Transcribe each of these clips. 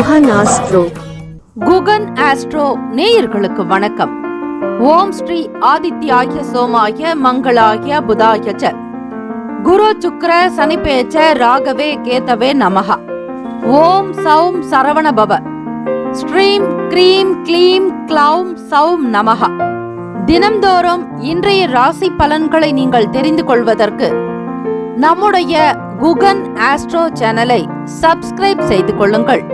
Guhan astro. Guhan astro நேயர்களுக்கு வணக்கம். ஓம் ஸ்ரீ ஆதித்யாய சோமாய மங்களாய புதாய ச குரு சுக்ர சனிப்பேச்ச ராகவே கேதவே நமஹ. ஓம் சௌம் சரவண பவ. ஸ்ரீம் க்ரீம் க்ளீம் க்ளௌம் சௌம் நமஹ. தினம்தோறும் இன்றைய ராசி பலன்களை நீங்கள் தெரிந்து கொள்வதற்கு நம்முடைய குகன் ஆஸ்ட்ரோ சேனலை சப்ஸ்கிரைப் செய்து கொள்ளுங்கள்.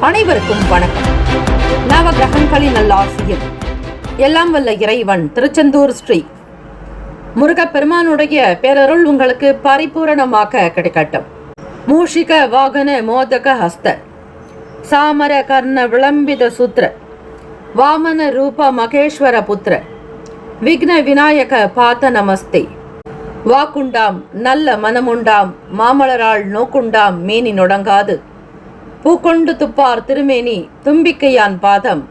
அனைவருக்கும் வணக்கம். நவகிரகங்களின் நல்லாசியும் எல்லாம் வல்ல இறைவன் திருச்செந்தூர் ஸ்ரீ முருகப்பெருமானுடைய பேரருள் உங்களுக்கு பரிபூரணமாக கிடைக்கட்டும். மூஷிக வாகன மோதக ஹஸ்த சாமர கர்ண விளம்பித சூத்ர வாமன ரூப மகேஸ்வர புத்திர விக்ன விநாயக பாத நமஸ்தே. வாக்குண்டாம் நல்ல மனமுண்டாம் மாமலரால் நோக்குண்டாம் மேனி நொடங்காது பூக்கொண்டு துப்பார் திருமேனி தும்பிக்கையான் பாதம்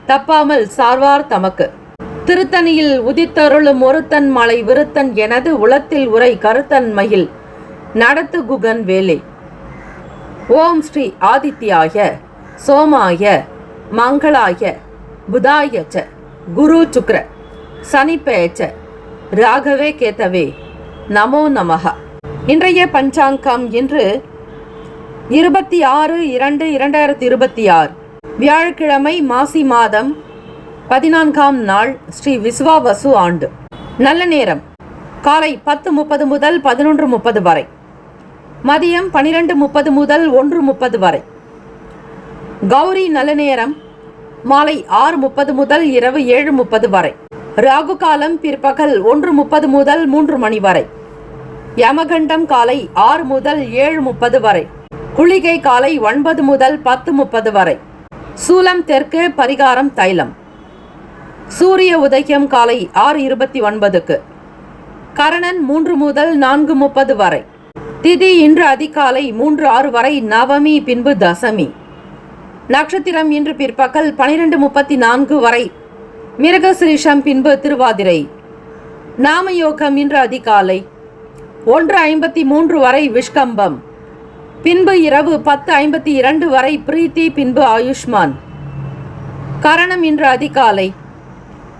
தப்பாமல் சார்வார் தமக்கு. திருத்தணியில் உதித்தருளும் ஒருத்தன் மலை விருத்தன் எனது உளத்தில் உரை கருத்தன் மயில் நடத்து குகன் வேலே. ஓம் ஸ்ரீ ஆதித்யாய சோமாய மங்களாய புதாய ச குரு சுக்ர சனிப்பேச்ச ராகவே கேதவே நமோ நமஹ. இன்றைய பஞ்சாங்கம் இன்று 26/2/2026 வியாழக்கிழமை மாசி மாதம் 14ஆம் நாள் ஸ்ரீ விஸ்வாவசு ஆண்டு. நல்ல நேரம் காலை 10:30 முதல் 11:30 வரை, மதியம் 12:30 முதல் 1:30 வரை. கௌரி நல்ல நேரம் மாலை 6:30 முதல் இரவு 7:30 வரை. ராகு காலம் பிற்பகல் 1:30 முதல் 3 மணி வரை. யமகண்டம் காலை 6 முதல் 7:30 வரை. குளிகை காலை 9 முதல் 10:30 வரை. சூலம் தெற்கு, பரிகாரம் தைலம். சூரிய உதயம் காலை 6:29க்கு. கரணன் 3 முதல் 4:30 வரை. திதி இன்று அதிகாலை 3:06 வரை நவமி, பின்பு தசமி. நட்சத்திரம் இன்று பிற்பகல் 12:34 வரை மிருகசிரிஷம், பின்பு திருவாதிரை. நாமயோகம் இன்று அதிகாலை 1:53 வரை விஷ்கம்பம், பின்பு இரவு 10:52 வரை பிரீத்தி, பின்பு ஆயுஷ்மான். கரணம் இன்று அதிகாலை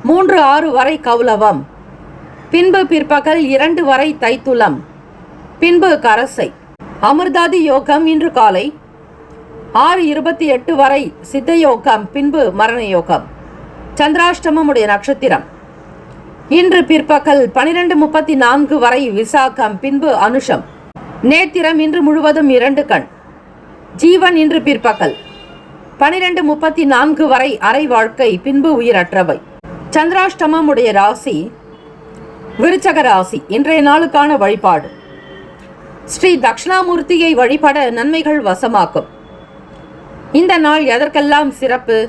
3:06 வரை கௌலவம், பின்பு பிற்பகல் 2 வரை தைத்துலம், பின்பு கரசை. அமிர்தாதி யோகம் இன்று காலை 6:28 வரை சித்தயோகம், பின்பு மரண யோகம். சந்திராஷ்டமம் உடைய நட்சத்திரம் இன்று பிற்பகல் 12:34 வரை விசாகம், பின்பு அனுஷம். நேத்திரம் இன்று முழுவதும் 2 கண். ஜீவன் இன்று பிற்பகல் 12:34 வரை அரை வாழ்க்கை, பின்பு உயிரற்றவை. சந்திராஷ்டமம் உடைய ராசி விருச்சக ராசி. இன்றைய நாளுக்கான வழிபாடு: ஸ்ரீ தட்சிணாமூர்த்தியை வழிபட நன்மைகள் வசமாக்கும். இந்த நாள் எதற்கெல்லாம் சிறப்பு?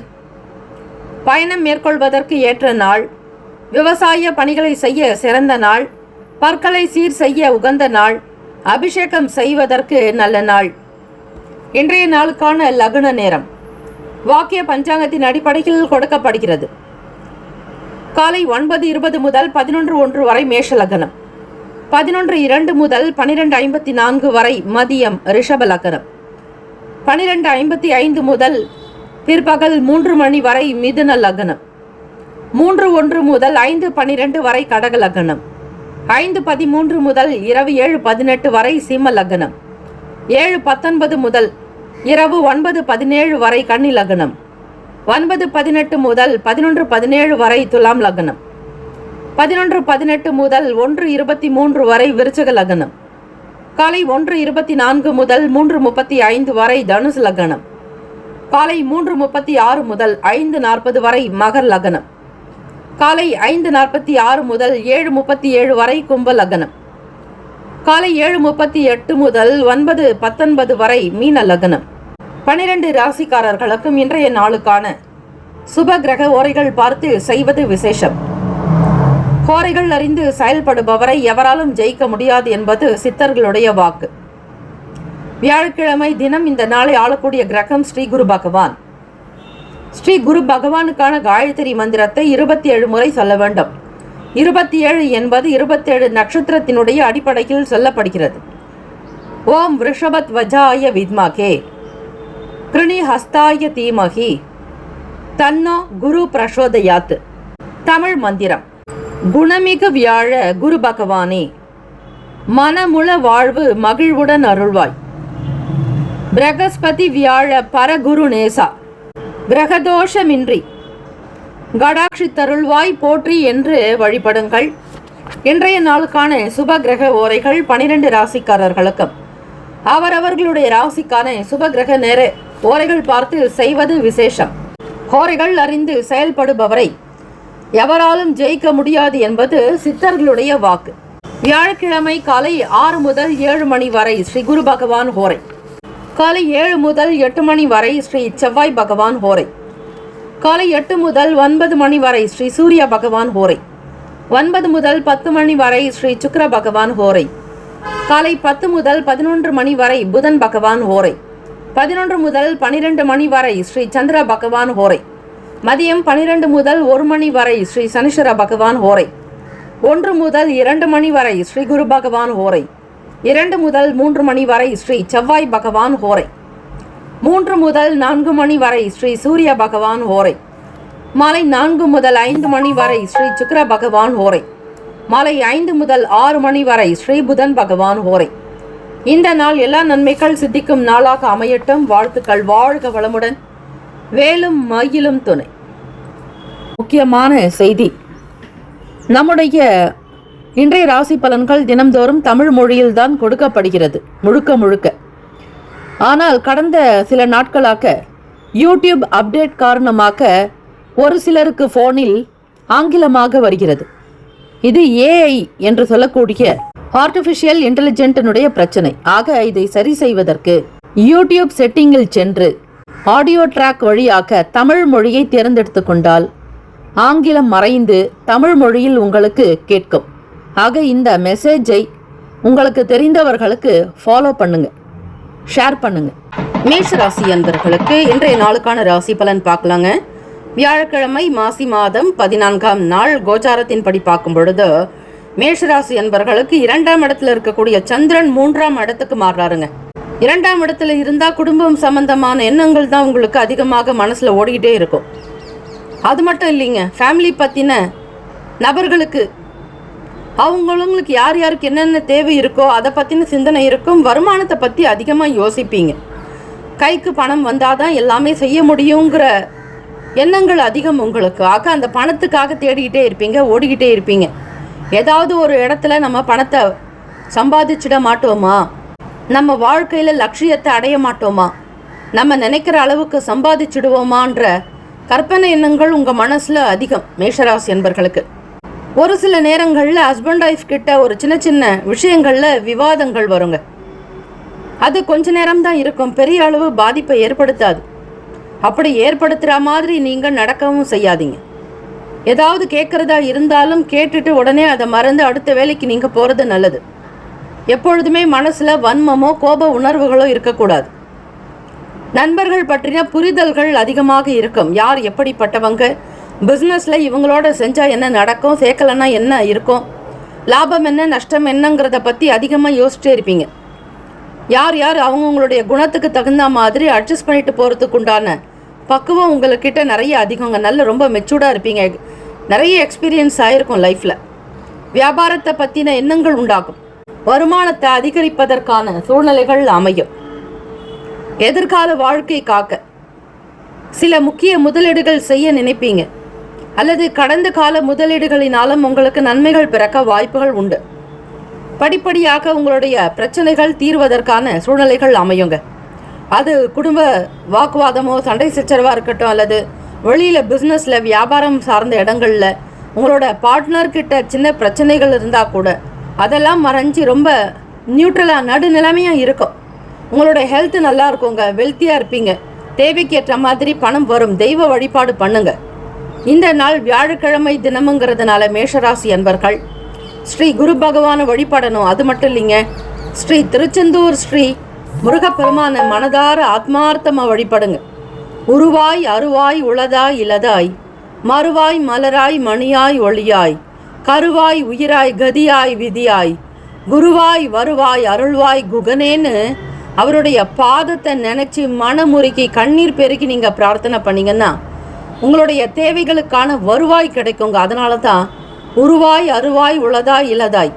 பயணம் மேற்கொள்வதற்கு ஏற்ற நாள், விவசாய பணிகளை செய்ய சிறந்த நாள், பற்களை சீர் செய்ய உகந்த நாள், அபிஷேகம் செய்வதற்கு நல்ல நாள். இன்றைய நாளுக்கான லக்ன நேரம் வாக்கிய பஞ்சாங்கத்தின் அடிப்படையில் கொடுக்கப்படுகிறது. காலை 9:20 முதல் 11:01 வரை மேஷ லக்னம், 11:02 முதல் 12:54 வரை மதியம் ரிஷப லக்னம், 12:55 முதல் பிற்பகல் 3 மணி வரை மிதுன லக்னம், 3:01 முதல் 5:12 வரை கடக லக்னம், 5:13 முதல் இரவு 7:18 வரை சிம்ம லக்னம், 7:19 முதல் இரவு 9:17 வரை கன்னி லக்னம், 9:18 முதல் 11:17 வரை துலாம் லக்னம், 11:18 முதல் 1:23 வரை விருச்சக லக்னம், காலை 1:24 முதல் 3:35 வரை தனுசு லக்னம், காலை 3:36 முதல் 5:40 வரை மகர் லக்னம், காலை 5:46 முதல் 7:37 வரை கும்ப லக்னம், காலை 7:38 முதல் 9:19 வரை மீன லக்னம். 12 ராசிக்காரர்களுக்கும் இன்றைய நாளுக்கான சுப கிரக ஓரைகள் பார்த்து செய்வது விசேஷம். கோரைகள் அறிந்து செயல்படுபவரை எவராலும் ஜெயிக்க முடியாது என்பது சித்தர்களுடைய வாக்கு. வியாழக்கிழமை தினம் இந்த நாளை ஆளக்கூடிய கிரகம் ஸ்ரீ குரு பகவான். ஸ்ரீ குரு பகவானுக்கான காயத்ரி மந்திரத்தை 27 முறை சொல்ல வேண்டும். 27 என்பது 27 நட்சத்திரத்தினுடைய அடிப்படையில் சொல்லப்படுகிறது. ஓம் ரிஷபத் வஜாய வித்மகே கிருணி ஹஸ்தாய தீமகி தன்னோ குரு பிரசோதயாத். தமிழ் மந்திரம். குணமிகு வியாழ குரு பகவானே, மனமுள வாழ்வு மகிழ்வுடன் அருள்வாய். பிரகஸ்பதி வியாழ பரகுரு நேசா, கிரகதோஷமின்றி கடாட்சி தருள்வாய் போற்றி என்று வழிபடுங்கள். இன்றைய நாளுக்கான சுப கிரக ஓரைகள் 12 ராசிக்காரர்களுக்கும் அவரவர்களுடைய ராசிக்கான சுப கிரக நேர ஓரைகள் பார்த்து செய்வது விசேஷம். ஓரைகள் அறிந்து செயல்படுபவரை எவராலும் ஜெயிக்க முடியாது என்பது சித்தர்களுடைய வாக்கு. வியாழக்கிழமை காலை 6 முதல் 7 மணி வரை ஸ்ரீ குரு பகவான் ஹோரை. காலை 7 முதல் 8 மணி வரை ஸ்ரீ செவ்வாய் பகவான் ஹோரை. காலை 8 முதல் 9 மணி வரை ஸ்ரீ சூரிய பகவான் ஹோரை. 9 முதல் 10 மணி வரை ஸ்ரீ சுக்கிர பகவான் ஹோரை. காலை 10 முதல் 11 மணி வரை புதன் பகவான் ஹோரை. 11 முதல் 12 மணி வரை ஸ்ரீ சந்திர பகவான் ஹோரை. மதியம் 12 முதல் 1 மணி வரை ஸ்ரீ சனீஸ்வர பகவான் ஹோரை. 1 முதல் 2 மணி வரை ஸ்ரீ குரு பகவான் ஹோரை. 2 முதல் 3 மணி வரை ஸ்ரீ செவ்வாய் பகவான் ஹோரை. 3 முதல் 4 மணி வரை ஸ்ரீ சூரிய பகவான் ஹோரை. மாலை 4 முதல் 5 மணி வரை ஸ்ரீ சுக்கிர பகவான் ஹோரை. மாலை 5 முதல் 6 மணி வரை ஸ்ரீ புதன் பகவான் ஹோரை. இந்த நாள் எல்லா நன்மைகள் சித்திக்கும் நாளாக அமையட்டும். வாழ்த்துக்கள். வாழ்க வளமுடன். வேலும் மயிலும் துணை. முக்கியமான செய்தி. நம்முடைய இன்றைய ராசி பலன்கள் தினம்தோறும் தமிழ் மொழியில்தான் கொடுக்கப்படுகிறது முழுக்க. ஆனால் கடந்த சில நாட்களாக யூடியூப் அப்டேட் காரணமாக ஒரு சிலருக்கு ஃபோனில் ஆங்கிலமாக வருகிறது. இது ஏஐ என்று சொல்லக்கூடிய ஆர்டிஃபிஷியல் இன்டெலிஜென்டினுடைய பிரச்சனை. ஆக இதை சரி செய்வதற்கு யூடியூப் செட்டிங்கில் சென்று ஆடியோ ட்ராக் வழியாக தமிழ் மொழியை தேர்ந்தெடுத்து கொண்டால் ஆங்கிலம் மறைந்து தமிழ் மொழியில் உங்களுக்கு கேட்கும். ஆக இந்த மெசேஜை உங்களுக்கு தெரிந்தவர்களுக்கு ஃபாலோ பண்ணுங்க, ஷேர் பண்ணுங்க. மேஷ ராசி அன்பர்களுக்கு இன்றைய நாளுக்கான ராசி பலன் பார்க்கலாங்க. வியாழக்கிழமை மாசி மாதம் 14ஆம் நாள் கோச்சாரத்தின்படி பார்க்கும் பொழுது மேஷராசி அன்பர்களுக்கு 2ஆம் இடத்துல இருக்கக்கூடிய சந்திரன் 3ஆம் இடத்துக்கு மாறுறாருங்க. 2ஆம் இடத்துல இருந்தால் குடும்பம் சம்பந்தமான எண்ணங்கள் தான் உங்களுக்கு அதிகமாக மனசில் ஓடிக்கிட்டே இருக்கும். அது மட்டும் இல்லைங்க, ஃபேமிலி பற்றின நபர்களுக்கு அவங்களுக்கு யார் யாருக்கு என்னென்ன தேவை இருக்கோ அதை பற்றின சிந்தனை இருக்கும். வருமானத்தை பற்றி அதிகமாக யோசிப்பீங்க. கைக்கு பணம் வந்தால் தான் எல்லாமே செய்ய முடியுங்கிற எண்ணங்கள் அதிகம் உங்களுக்கு. ஆக அந்த பணத்துக்காக தேடிக்கிட்டே இருப்பீங்க, ஓடிக்கிட்டே இருப்பீங்க. ஏதாவது ஒரு இடத்துல நம்ம பணத்தை சம்பாதிச்சிட மாட்டோமா, நம்ம வாழ்க்கையில் லட்சியத்தை அடைய மாட்டோமா, நம்ம நினைக்கிற அளவுக்கு சம்பாதிச்சிடுவோமான்ற கற்பனை எண்ணங்கள் உங்கள் மனசில் அதிகம். மேஷராசி என்பர்களுக்கு ஒரு சில நேரங்களில் ஹஸ்பண்ட் ஒய்ஃப் கிட்ட ஒரு சின்ன விஷயங்களில் விவாதங்கள் வருங்க. அது கொஞ்ச நேரம் தான் இருக்கும், பெரிய அளவு பாதிப்பை ஏற்படுத்தாது. அப்படி ஏற்படுத்துகிற மாதிரி நீங்கள் நடக்கவும் செய்யாதீங்க. ஏதாவது கேட்குறதா இருந்தாலும் கேட்டுட்டு உடனே அதை மறந்து அடுத்த வேலைக்கு நீங்கள் போகிறது நல்லது. எப்பொழுதுமே மனசில் வன்மமோ கோப உணர்வுகளோ இருக்கக்கூடாது. நண்பர்கள் பற்றின புரிதல்கள் அதிகமாக இருக்கும். யார் எப்படிப்பட்டவங்க, பிஸ்னஸில் இவங்களோட செஞ்சால் என்ன நடக்கும், சேர்க்கலைன்னா என்ன இருக்கும், லாபம் என்ன நஷ்டம் என்னங்கிறத பற்றி அதிகமாக யோசிச்சே இருப்பீங்க. யார் அவங்கவுங்களுடைய குணத்துக்கு தகுந்த மாதிரி அட்ஜஸ்ட் பண்ணிட்டு போகிறதுக்கு உண்டான பக்குவம் உங்கள்கிட்ட நிறைய அதிகங்க. நல்ல ரொம்ப மெச்சூர்டாக இருப்பீங்க. நிறைய எக்ஸ்பீரியன்ஸ் ஆகிருக்கும் லைஃப்பில். வியாபாரத்தை பற்றின எண்ணங்கள் உண்டாகும். வருமானத்தை அதிகரிப்பதற்கான சூழ்நிலைகள் அமையும். எதிர்கால வாழ்க்கை காக்க சில முக்கிய முதலீடுகள் செய்ய நினைப்பீங்க. அல்லது கடந்த கால முதலீடுகளினாலும் உங்களுக்கு நன்மைகள் பிறக்க வாய்ப்புகள் உண்டு. படிப்படியாக உங்களுடைய பிரச்சனைகள் தீர்வதற்கான சூழ்நிலைகள் அமையுங்க. அது குடும்ப வாக்குவாதமோ சண்டை சச்சரவாக இருக்கட்டும், அல்லது வெளியில் பிஸ்னஸில் வியாபாரம் சார்ந்த இடங்களில் உங்களோட பார்ட்னர்கிட்ட சின்ன பிரச்சனைகள் இருந்தால் கூட அதெல்லாம் மறைஞ்சி ரொம்ப நியூட்ரலாக நடுநிலைமையாக இருக்கும். உங்களோட ஹெல்த்து நல்லா இருக்குங்க, வெல்த்தியாக இருப்பீங்க. தேவைக்கேற்ற மாதிரி பணம் வரும். தெய்வ வழிபாடு பண்ணுங்க. இந்த நாள் வியாழக்கிழமை தினமுங்கிறதுனால மேஷராசி அன்பர்கள் ஸ்ரீ குரு பகவானை வழிபடணும். அது மட்டும் இல்லைங்க, ஸ்ரீ திருச்செந்தூர் ஸ்ரீ முருகப்பெருமான மனதார ஆத்மார்த்தமாக வழிபடுங்க. உருவாய் அருவாய் உளதாய் இலதாய் மறுவாய் மலராய் மணியாய் ஒளியாய் கருவாய் உயிராய் கதியாய் விதியாய் குருவாய் வருவாய் அருள்வாய் குகனேன்னு அவருடைய பாதத்தை நினச்சி மனமுருகி கண்ணீர் பெருக்கி நீங்கள் பிரார்த்தனை பண்ணிங்கன்னா உங்களுடைய தேவைகளுக்கான வருவாய் கிடைக்குங்க. அதனால தான் உருவாய் அருவாய் உளதாய் இலதாய்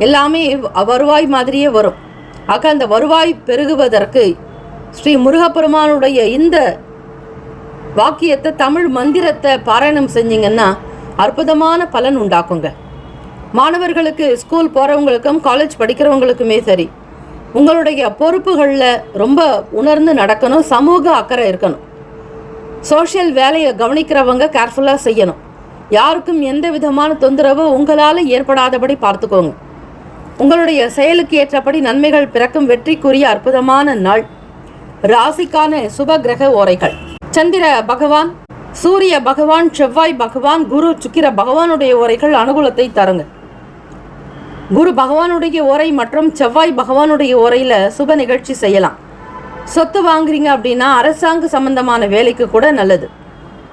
எல்லாமே வருவாய் மாதிரியே வரும். ஆக அந்த வருவாய் பெருகுவதற்கு ஸ்ரீ முருகப்பெருமானுடைய இந்த வாக்கியத்தை தமிழ் மந்திரத்தை பாராயணம் செஞ்சிங்கன்னா அற்புதமான பலன் உண்டாக்குங்க. மாணவர்களுக்கு ஸ்கூல் போகிறவங்களுக்கும் காலேஜ் படிக்கிறவங்களுக்குமே சரி, உங்களுடைய பொறுப்புகளில் ரொம்ப உணர்ந்து நடக்கணும், சமூக அக்கறை இருக்கணும், சோஷியல் வேலையை கவனிக்கிறவங்க கேர்ஃபுல்லாக செய்யணும், யாருக்கும் எந்த விதமான தொந்தரவு உங்களால் ஏற்படாதபடி பார்த்துக்கோங்க. உங்களுடைய செயலுக்கு ஏற்றபடி நன்மைகள் பிறக்கும் வெற்றிக்குரிய அற்புதமான நாள். ராசிக்கான சுப கிரக ஓரைகள்: சந்திர பகவான், சூரிய பகவான், செவ்வாய் பகவான், குரு சுக்கிர பகவானுடைய ஓரைகள் அனுகூலத்தை தருங்க. குரு பகவானுடைய ஓரை மற்றும் செவ்வாய் பகவானுடைய ஓரையில் சுப நிகழ்ச்சி செய்யலாம். சொத்து வாங்குறீங்க அப்படின்னா அரசாங்க சம்பந்தமான வேலைக்கு கூட நல்லது.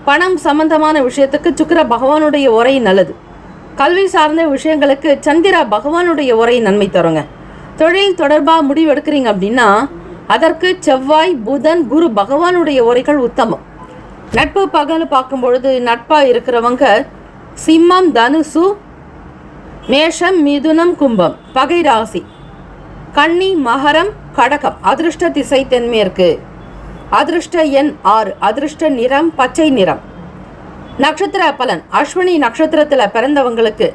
பணம் சம்பந்தமான விஷயத்துக்கு சுக்கிர பகவானுடைய ஓரை நல்லது. கல்வி சார்ந்த விஷயங்களுக்கு சந்திர பகவானுடைய ஓரை நன்மை தருங்க. தொழில் தொடர்பாக முடிவு எடுக்கிறீங்க அப்படின்னா அதற்கு செவ்வாய், புதன், குரு பகவானுடைய ஓரைகள் உத்தமம். நட்பு பகல் பார்க்கும்பொழுது நட்பாக இருக்கிறவங்க சிம்மம், தனுசு, மேஷம், மிதுனம், கும்பம் பகை ராசி. கன்னி, மகரம், கடகம் அதிர்ஷ்ட திசை தென்மேற்கு. அதிர்ஷ்ட எண் 6. அதிர்ஷ்ட நிறம் பச்சை நிறம். நட்சத்திர பலன்: அஸ்வினி நட்சத்திரத்தில் பிறந்தவங்களுக்கு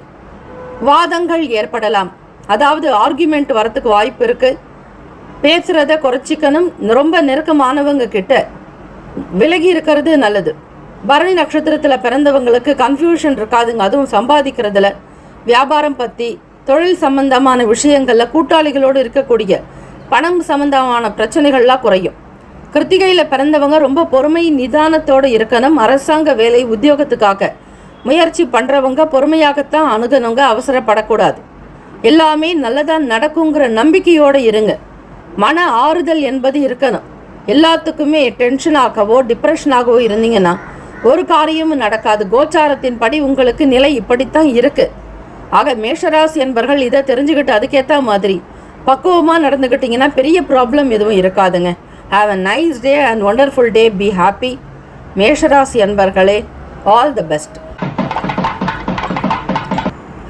வாதங்கள் ஏற்படலாம், அதாவது ஆர்குமெண்ட் வரத்துக்கு வாய்ப்பு இருக்குது. பேசுகிறத குறைச்சிக்கணும். ரொம்ப நெருக்கமானவங்க கிட்ட விலகி இருக்கிறது நல்லது. பரணி நட்சத்திரத்தில் பிறந்தவங்களுக்கு கன்ஃபியூஷன் இருக்காதுங்க. அதுவும் சம்பாதிக்கிறதுல, வியாபாரம் பற்றி, தொழில் சம்பந்தமான விஷயங்களில் கூட்டாளிகளோடு இருக்கக்கூடிய பணம் சம்பந்தமான பிரச்சனைகள்லாம் குறையும். கிருத்திகையில் பிறந்தவங்க ரொம்ப பொறுமை நிதானத்தோடு இருக்கணும். அரசாங்க வேலை உத்தியோகத்துக்காக முயற்சி பண்ணுறவங்க பொறுமையாகத்தான் அணுகணுங்க, அவசரப்படக்கூடாது. எல்லாமே நல்லதாக நடக்குங்கிற நம்பிக்கையோடு இருங்க. மன ஆறுதல் என்பது இருக்கணும். எல்லாத்துக்குமே டென்ஷனாகவோ டிப்ரெஷனாகவோ இருந்தீங்கன்னா ஒரு காரியமும் நடக்காது. கோச்சாரத்தின் படி உங்களுக்கு நிலை இப்படித்தான் இருக்குது. ஆக மேஷராசி என்பர்கள் இதை தெரிஞ்சுக்கிட்டு அதுக்கேற்ற மாதிரி பக்குவமாக நடந்துக்கிட்டிங்கன்னா பெரிய ப்ராப்ளம் எதுவும் இருக்காதுங்க. Have a nice day and wonderful day. Be happy. மேஷராசி அன்பர்களே, ஆல் த பெஸ்ட்.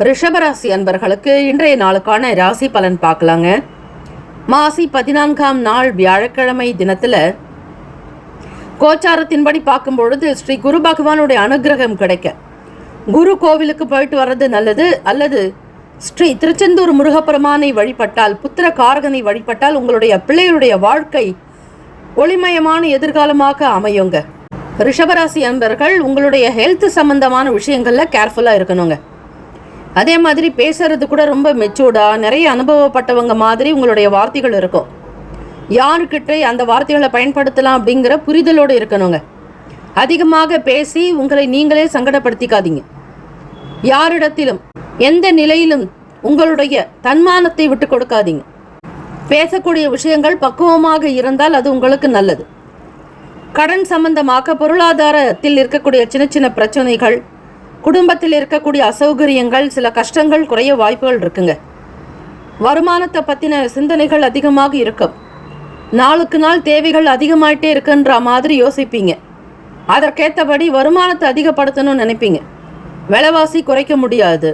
ரிஷபராசி அன்பர்களுக்கு இன்றைய நாளுக்கான ராசி பலன் பார்க்கலாங்க. மாசி 14ஆம் நாள் வியாழக்கிழமை தினத்தில் கோச்சாரத்தின்படி பார்க்கும்பொழுது ஸ்ரீ குரு பகவானுடைய அனுகிரகம் கிடைக்க குரு கோவிலுக்கு போயிட்டு வர்றது நல்லது. அல்லது ஸ்ரீ திருச்செந்தூர் முருகப்பெருமானை வழிபட்டால், புத்திர காரகனை வழிபட்டால் உங்களுடைய பிள்ளைகளுடைய வாழ்க்கை ஒளிமயமான எதிர்காலமாக அமையுங்க. ரிஷபராசி அன்பர்கள் உங்களுடைய ஹெல்த் சம்பந்தமான விஷயங்களில் கேர்ஃபுல்லாக இருக்கணுங்க. அதே மாதிரி பேசுறது கூட ரொம்ப மெச்சூர்டாக நிறைய அனுபவப்பட்டவங்க மாதிரி உங்களுடைய வார்த்தைகள் இருக்கும். யாருக்கிட்ட அந்த வார்த்தைகளை பயன்படுத்தலாம் அப்படிங்கிற புரிதலோடு இருக்கணுங்க. அதிகமாக பேசி உங்களை நீங்களே சங்கடப்படுத்திக்காதீங்க. யாரிடத்திலும் எந்த நிலையிலும் உங்களுடைய தன்மானத்தை விட்டு கொடுக்காதீங்க. பேசக்கூடிய விஷயங்கள் பக்குவமாக இருந்தால் அது உங்களுக்கு நல்லது. கடன் சம்பந்தமாக பொருளாதாரத்தில் இருக்கக்கூடிய சின்ன சின்ன பிரச்சனைகள், குடும்பத்தில் இருக்கக்கூடிய அசௌகரியங்கள், சில கஷ்டங்கள் குறைய வாய்ப்புகள் இருக்குங்க. வருமானத்தை பற்றின சிந்தனைகள் அதிகமாக இருக்கும். நாளுக்கு நாள் தேவைகள் அதிகமாயிட்டே இருக்குன்ற மாதிரி யோசிப்பீங்க. அதற்கேற்றபடி வருமானத்தை அதிகப்படுத்தணும்னு நினைப்பீங்க. விலைவாசி குறைக்க முடியாது.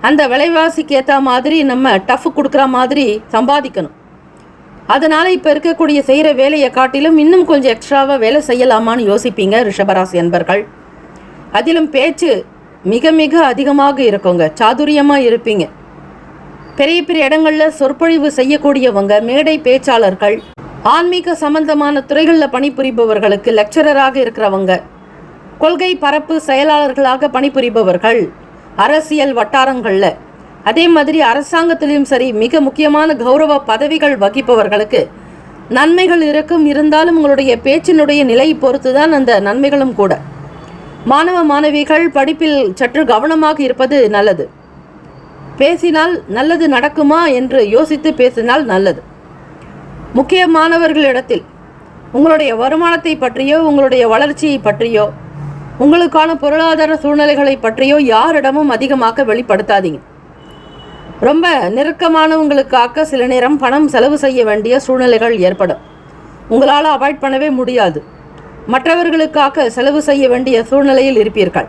அந்த விலைவாசிக்கு ஏற்ற மாதிரி நம்ம டஃப் கொடுக்குற மாதிரி சம்பாதிக்கணும். அதனால் இப்போ இருக்கக்கூடிய செய்கிற வேலையை காட்டிலும் இன்னும் கொஞ்சம் எக்ஸ்ட்ராவாக வேலை செய்யலாமான்னு யோசிப்பீங்க ரிஷபராசி அன்பர்கள். அதிலும் பேச்சு மிக மிக அதிகமாக இருக்குங்க. சாதுரியமாக இருப்பீங்க. பெரிய பெரிய இடங்களில் சொற்பொழிவு செய்யக்கூடியவங்க, மேடை பேச்சாளர்கள், ஆன்மீக சம்பந்தமான துறைகளில் பணிபுரிபவர்களுக்கு லெக்சரராக இருக்கிறவங்க, கொள்கை பரப்பு செயலாளர்களாக பணிபுரிபவர்கள், அரசியல் வட்டாரங்களில், அதே மாதிரி அரசாங்கத்திலையும் சரி மிக முக்கியமான கௌரவ பதவிகள் வகிப்பவர்களுக்கு நன்மைகள் இருந்தாலும் உங்களுடைய பேச்சினுடைய நிலை பொறுத்து தான் அந்த நன்மைகளும் கூட. மாணவ மாணவிகள் படிப்பில் சற்று கவனமாக இருப்பது நல்லது. பேசினால் நல்லது நடக்குமா என்று யோசித்து பேசினால் நல்லது. முக்கியமானவர்களிடத்தில் உங்களுடைய வருமானத்தை பற்றியோ உங்களுடைய வளர்ச்சியை பற்றியோ உங்களுக்கான பொருளாதார சூழ்நிலைகளை பற்றியோ யாரிடமும் அதிகமாக வெளிப்படுத்தாதீங்க. ரொம்ப நெருக்கமானவங்களுக்காக சில நேரம் பணம் செலவு செய்ய வேண்டிய சூழ்நிலைகள் ஏற்படும். உங்களால் அவாய்ட் பண்ணவே முடியாது. மற்றவர்களுக்காக செலவு செய்ய வேண்டிய சூழ்நிலையில் இருப்பீர்கள்.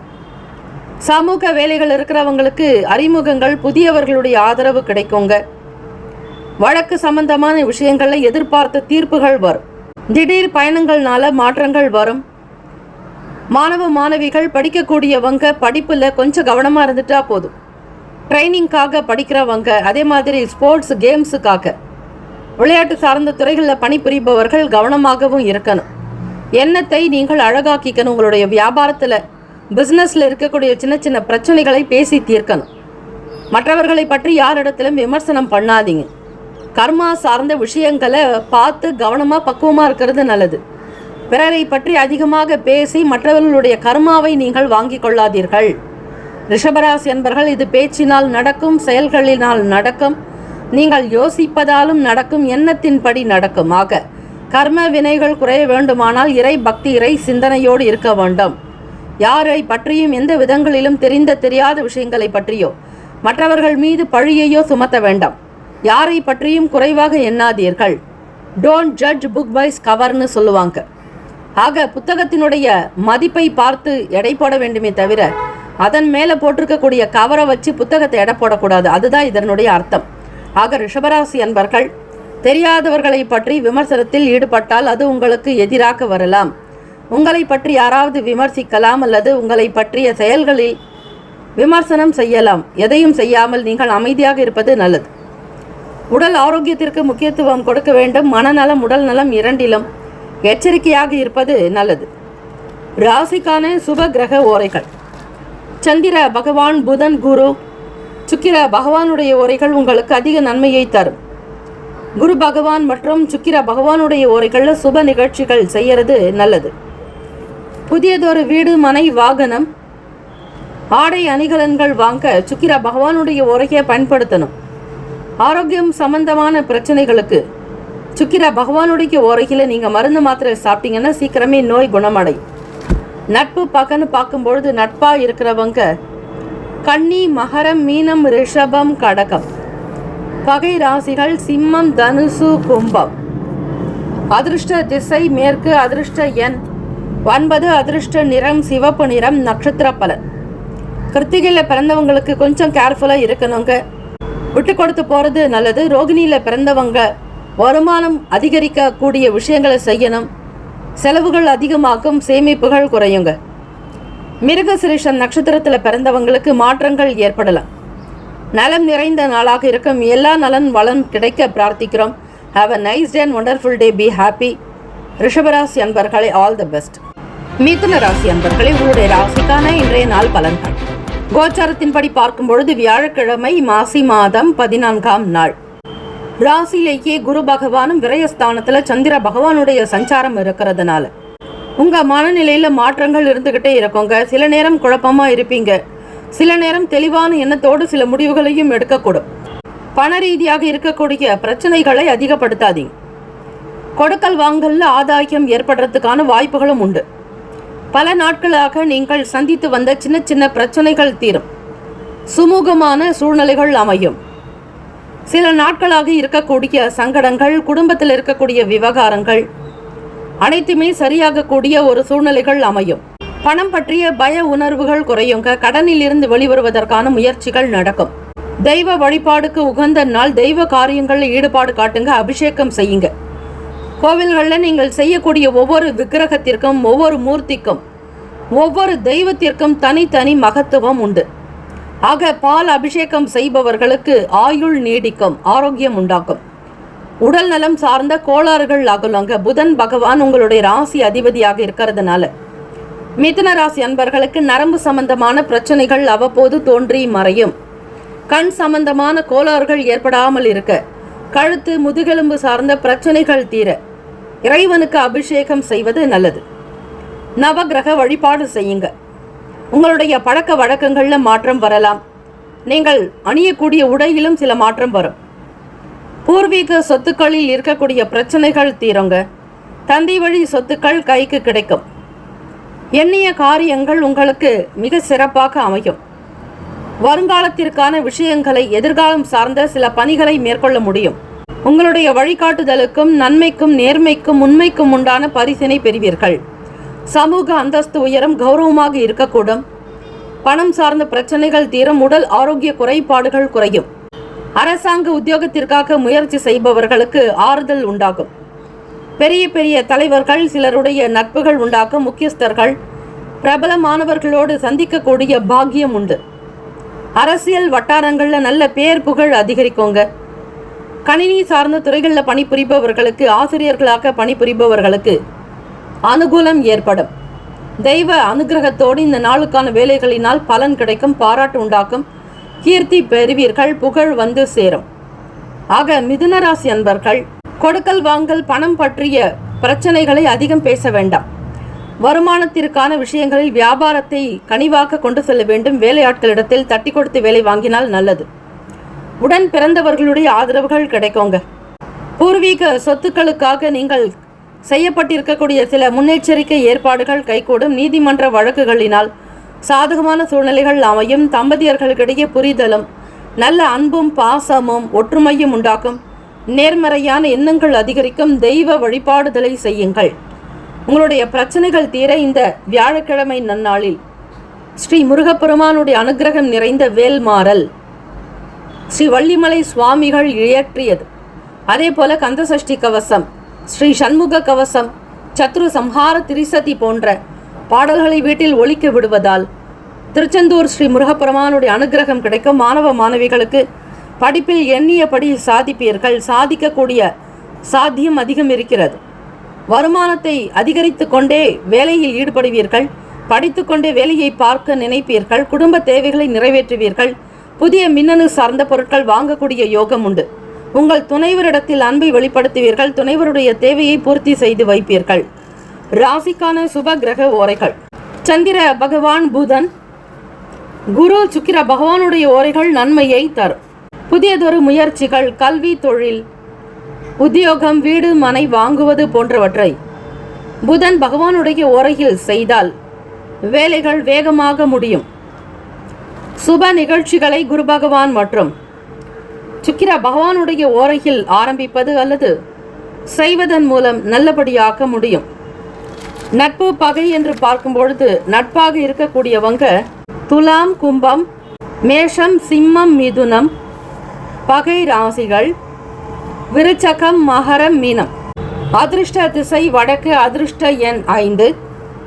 சமூக வேலைகள் இருக்கிறவங்களுக்கு அறிமுகங்கள், புதியவர்களுடைய ஆதரவு கிடைக்குங்க. வழக்கு சம்பந்தமான விஷயங்களில் எதிர்பார்த்த தீர்ப்புகள் வரும். திடீர் பயணங்கள்னால மாற்றங்கள் வரும். மாணவ மாணவிகள் படிக்கக்கூடியவங்க படிப்பில் கொஞ்சம் கவனமாக இருந்துட்டா போதும். ட்ரைனிங்காக படிக்கிறவங்க, அதே மாதிரி ஸ்போர்ட்ஸ் கேம்ஸுக்காக விளையாட்டு சார்ந்த துறைகளில் பணிபுரிபவர்கள் கவனமாகவும் இருக்கணும். எண்ணத்தை நீங்கள் அழகாக்கிக்கணும். உங்களுடைய வியாபாரத்தில், பிஸ்னஸில் இருக்கக்கூடிய சின்ன சின்ன பிரச்சனைகளை பேசி தீர்க்கணும். மற்றவர்களை பற்றி யாரிடத்திலும் விமர்சனம் பண்ணாதீங்க. கர்மா சார்ந்த விஷயங்களை பார்த்து கவனமாக பக்குவமாக இருக்கிறது நல்லது. பிறரை பற்றி அதிகமாக பேசி மற்றவர்களுடைய கர்மாவை நீங்கள் வாங்கி கொள்ளாதீர்கள். ரிஷபராசி என்பர்கள், இது பேச்சினால் நடக்கும், செயல்களினால் நடக்கும், நீங்கள் யோசிப்பதாலும் நடக்கும், எண்ணத்தின்படி நடக்கும். ஆக கர்ம வினைகள் குறைய வேண்டுமானால் இறை பக்தி, இறை சிந்தனையோடு இருக்க வேண்டும். யாரை பற்றியும் எந்த விதங்களிலும் தெரியாத விஷயங்களை பற்றியோ மற்றவர்கள் மீது பழியையோ சுமத்த வேண்டாம். யாரை பற்றியும் குறைவாக எண்ணாதீர்கள். டோன்ட் ஜட்ஜ் புக் பைஸ் கவர்னு சொல்லுவாங்க. ஆக புத்தகத்தினுடைய மதிப்பை பார்த்து எடை போட வேண்டுமே தவிர அதன் மேலே போட்டிருக்கக்கூடிய கவரை வச்சு புத்தகத்தை எடை போடக்கூடாது. அதுதான் இதனுடைய அர்த்தம். ஆக ரிஷபராசி அன்பர்கள், தெரியாதவர்களை பற்றி விமர்சனத்தில் ஈடுபட்டால் அது உங்களுக்கு எதிராக வரலாம். உங்களை பற்றி யாராவது விமர்சிக்கலாம் அல்லது உங்களை பற்றிய செயல்களில் விமர்சனம் செய்யலாம். எதையும் செய்யாமல் நீங்கள் அமைதியாக இருப்பது நல்லது. உடல் ஆரோக்கியத்திற்கு முக்கியத்துவம் கொடுக்க வேண்டும். மனநலம், உடல் நலம் இரண்டிலும் எச்சரிக்கையாக இருப்பது நல்லது. ராசிக்கான சுப கிரக ஓரைகள்: சந்திர பகவான், புதன், குரு, சுக்கிர பகவானுடைய ஓரைகள் உங்களுக்கு அதிக நன்மையை தரும். குரு பகவான் மற்றும் சுக்கிர பகவானுடைய ஓரைகளில் சுப நிகழ்ச்சிகள் செய்யறது நல்லது. புதியதொரு வீடு, மனை, வாகனம், ஆடை அணிகலன்கள் வாங்க சுக்கிர பகவானுடைய ஓரையை பயன்படுத்தணும். ஆரோக்கியம் சம்பந்தமான பிரச்சனைகளுக்கு சுக்கிர பகவானுடைய ஓரையில் நீங்கள் மருந்து மாத்திரை சாப்பிட்டீங்கன்னா சீக்கிரமே நோய் குணமடையும். நட்பு பகன்னு பார்க்கும்பொழுது நட்பாக இருக்கிறவங்க கன்னி, மகரம், மீனம், ரிஷபம், கடகம். பகை ராசிகள் சிம்மம், தனுசு, கும்பம். அதிர்ஷ்ட திசை மேற்கு, அதிர்ஷ்ட எண் 9, அதிர்ஷ்ட நிறம் சிவப்பு நிறம். நட்சத்திர பலன்: கிருத்திகையில் பிறந்தவங்களுக்கு கொஞ்சம் கேர்ஃபுல்லாக இருக்கணுங்க. விட்டு கொடுத்து போகிறது நல்லது. ரோகிணியில் பிறந்தவங்க வருமானம் அதிகரிக்கக்கூடிய விஷயங்களை செய்யணும். செலவுகள் அதிகமாகும், சேமிப்புகள் குறையுங்க. மிருகசிரீஷம் நட்சத்திரத்தில் பிறந்தவங்களுக்கு மாற்றங்கள் ஏற்படலாம். நலம் நிறைந்த நாளாக இருக்கும். எல்லா நலன் வளம் கிடைக்க பிரார்த்திக்கிறோம். Have a nice day and wonderful day. Be happy. ரிஷபராசி அன்பர்களே, ஆல் தி பெஸ்ட். மிதுன ராசி அன்பர்களே, உங்களுடைய ராசிக்கான இன்றைய நாள் பலன்கள். கோச்சாரத்தின்படி பார்க்கும் பொழுது வியாழக்கிழமை, மாசி மாதம் 14ஆம் நாள். ராசியிலேயே குரு பகவானும் விரயஸ்தானத்தில் சந்திர பகவானுடைய சஞ்சாரம் இருக்கிறதுனால உங்கள் மனநிலையில் மாற்றங்கள் இருந்துக்கிட்டே இருக்குங்க. சில நேரம் குழப்பமாக இருப்பீங்க, சில நேரம் தெளிவான எண்ணத்தோடு சில முடிவுகளையும் எடுக்கக்கூடும். பண ரீதியாக இருக்கக்கூடிய பிரச்சனைகளை அதிகப்படுத்தாதீங்க. கொடுக்கல் வாங்கல்ல ஆதாயம் ஏற்படுறதுக்கான வாய்ப்புகளும் உண்டு. பல நாட்களாக நீங்கள் சந்தித்து வந்த சின்ன சின்ன பிரச்சனைகள் தீரும். சுமூகமான சூழ்நிலைகள் அமையும். சில நாட்களாக இருக்கக்கூடிய சங்கடங்கள், குடும்பத்தில் இருக்கக்கூடிய விவகாரங்கள் அனைத்துமே சரியாகக்கூடிய ஒரு சூழ்நிலைகள் அமையும். பணம் பற்றிய பய உணர்வுகள் குறையுங்க. கடனில் இருந்து வெளிவருவதற்கான முயற்சிகள் நடக்கும். தெய்வ வழிபாடுக்கு உகந்த நாள். தெய்வ காரியங்களில் ஈடுபாடு காட்டுங்க. அபிஷேகம் செய்யுங்க. கோவில்களில் நீங்கள் செய்யக்கூடிய ஒவ்வொரு விக்கிரகத்திற்கும், ஒவ்வொரு மூர்த்திக்கும், ஒவ்வொரு தெய்வத்திற்கும் தனித்தனி மகத்துவம் உண்டு. ஆக பால் அபிஷேகம் செய்பவர்களுக்கு ஆயுள் நீடிக்கும், ஆரோக்கியம் உண்டாக்கும். உடல் நலம் சார்ந்த கோளாறுகள் அகலுங்க. புதன் பகவான் உங்களுடைய ராசி அதிபதியாக இருக்கிறதுனால மிதுன ராசி அன்பர்களுக்கு நரம்பு சம்பந்தமான பிரச்சனைகள் அவ்வப்போது தோன்றி மறையும். கண் சம்பந்தமான கோளாறுகள் ஏற்படாமல் இருக்க, கழுத்து, முதுகெலும்பு சார்ந்த பிரச்சனைகள் தீர இறைவனுக்கு அபிஷேகம் செய்வது நல்லது. நவகிரக வழிபாடு செய்யுங்க. உங்களுடைய பழக்க வழக்கங்களில் மாற்றம் வரலாம். நீங்கள் அணியக்கூடிய உடையிலும் சில மாற்றம் வரும். பூர்வீக சொத்துக்களில் இருக்கக்கூடிய பிரச்சனைகள் தீருங்க. தந்தை வழி சொத்துக்கள் கைக்கு கிடைக்கும். எண்ணிய காரியங்கள் உங்களுக்கு மிக சிறப்பாக அமையும். வருங்காலத்திற்கான விஷயங்களை, எதிர்காலம் சார்ந்த சில பணிகளை மேற்கொள்ள முடியும். உங்களுடைய வழிகாட்டுதலுக்கும் நன்மைக்கும் நேர்மைக்கும் உண்மைக்கும் உண்டான பரிசினை பெறுவீர்கள். சமூக அந்தஸ்து உயரம், கௌரவமாக இருக்கக்கூடும். பணம் சார்ந்த பிரச்சனைகள் தீரும். உடல் ஆரோக்கிய குறைபாடுகள் குறையும். அரசாங்க உத்தியோகத்திற்காக முயற்சி செய்பவர்களுக்கு ஆறுதல் உண்டாகும். பெரிய பெரிய தலைவர்கள் சிலருடைய நட்புகள் உண்டாகும். முக்கியஸ்தர்கள் பிரபலமானவர்களோடு சந்திக்கக்கூடிய பாக்கியம் உண்டு. அரசியல் வட்டாரங்களில் நல்ல பேர் புகழ் அதிகரிக்குங்க. கணினி சார்ந்த துறைகளில் பணிபுரிபவர்களுக்கு, ஆசிரியர்களாக பணிபுரிபவர்களுக்கு அனுகூலம் ஏற்படும். தெய்வ அனுகிரகத்தோடு இந்த நாளுக்கான வேலைகளினால் பலன் கிடைக்கும். பாராட்டு உண்டாக்கும். கீர்த்தி பெறுவீர்கள். புகழ் வந்து சேரும். ஆக மிதுன ராசி அன்பர்கள், கொடுக்கல் வாங்கல், பணம் பற்றிய பிரச்சனைகளை அதிகம் பேச வேண்டாம். வருமானத்திற்கான விஷயங்களில் வியாபாரத்தை கனிவாக கொண்டு செல்ல வேண்டும். வேலையாட்களிடத்தில் தட்டி கொடுத்து வேலை வாங்கினால் நல்லது. உடன் பிறந்தவர்களுடைய ஆதரவுகள் கிடைக்குங்க. பூர்வீக சொத்துக்களுக்காக நீங்கள் செய்யப்பட்டிருக்கக்கூடிய சில முன்னெச்சரிக்கை ஏற்பாடுகள் கைகூடும். நீதிமன்ற வழக்குகளினால் சாதகமான சூழ்நிலைகள் அமையும். தம்பதியர்களுக்கிடையே புரிதலும் நல்ல அன்பும் பாசமும் ஒற்றுமையும் உண்டாக்கும். நேர்மறையான எண்ணங்கள் அதிகரிக்கும். தெய்வ வழிபாடுதலை செய்யுங்கள். உங்களுடைய பிரச்சனைகள் தீர இந்த வியாழக்கிழமை நன்னாளில் ஸ்ரீ முருகப்பெருமானுடைய அனுகிரகம் நிறைந்த வேல்மாறல் ஸ்ரீ வள்ளிமலை சுவாமிகள் இயற்றியது. அதே போல கந்தசஷ்டி கவசம், ஸ்ரீ சண்முக கவசம், சத்ரு சம்ஹார திரிசதி போன்ற பாடல்களை வீட்டில் ஒலிக்க விடுவதால் திருச்செந்தூர் ஸ்ரீ முருகப்பெருமானுடைய அனுகிரகம் கிடைக்கும். மாணவ மாணவிகளுக்கு படிப்பில் எண்ணியபடி சாதிப்பீர்கள். சாதிக்கக்கூடிய சாத்தியம் அதிகம் இருக்கிறது. வருமானத்தை அதிகரித்து கொண்டே வேலையில் ஈடுபடுவீர்கள். படித்து கொண்டே வேலையை பார்க்க நினைப்பீர்கள். குடும்ப தேவைகளை நிறைவேற்றுவீர்கள். புதிய மின்னணு சார்ந்த பொருட்கள் வாங்கக்கூடிய யோகம் உண்டு. உங்கள் துணைவரிடத்தில் அன்பை வெளிப்படுத்துவீர்கள். துணைவருடைய தேவையை பூர்த்தி செய்து வைப்பீர்கள். ராசிக்கான சுப கிரக ஓரைகள்: சந்திர பகவான், புதன், குரு, சுக்கிர பகவானுடைய ஓரைகள் நன்மையை தரும். புதியதொரு முயற்சிகள், கல்வி, தொழில், உத்தியோகம், வீடு, மனை வாங்குவது போன்றவற்றை புதன் பகவானுடைய ஓரையில் செய்தால் வேலைகள் வேகமாக முடியும். சுப நிகழ்ச்சிகளை குரு பகவான் மற்றும் சுக்கிர பகவானுடைய ஓரையில் ஆரம்பிப்பது அல்லது செய்வதன் மூலம் நல்லபடியாக்க முடியும். நட்பு பகை என்று பார்க்கும் பொழுது நட்பாக இருக்கக்கூடியவங்க துலாம், கும்பம், மேஷம், சிம்மம், மிதுனம் பகை ராசிகள், விருச்சகம், மகரம், மீனம். அதிர்ஷ்ட திசை வடக்கு. அதிர்ஷ்ட எண் 5.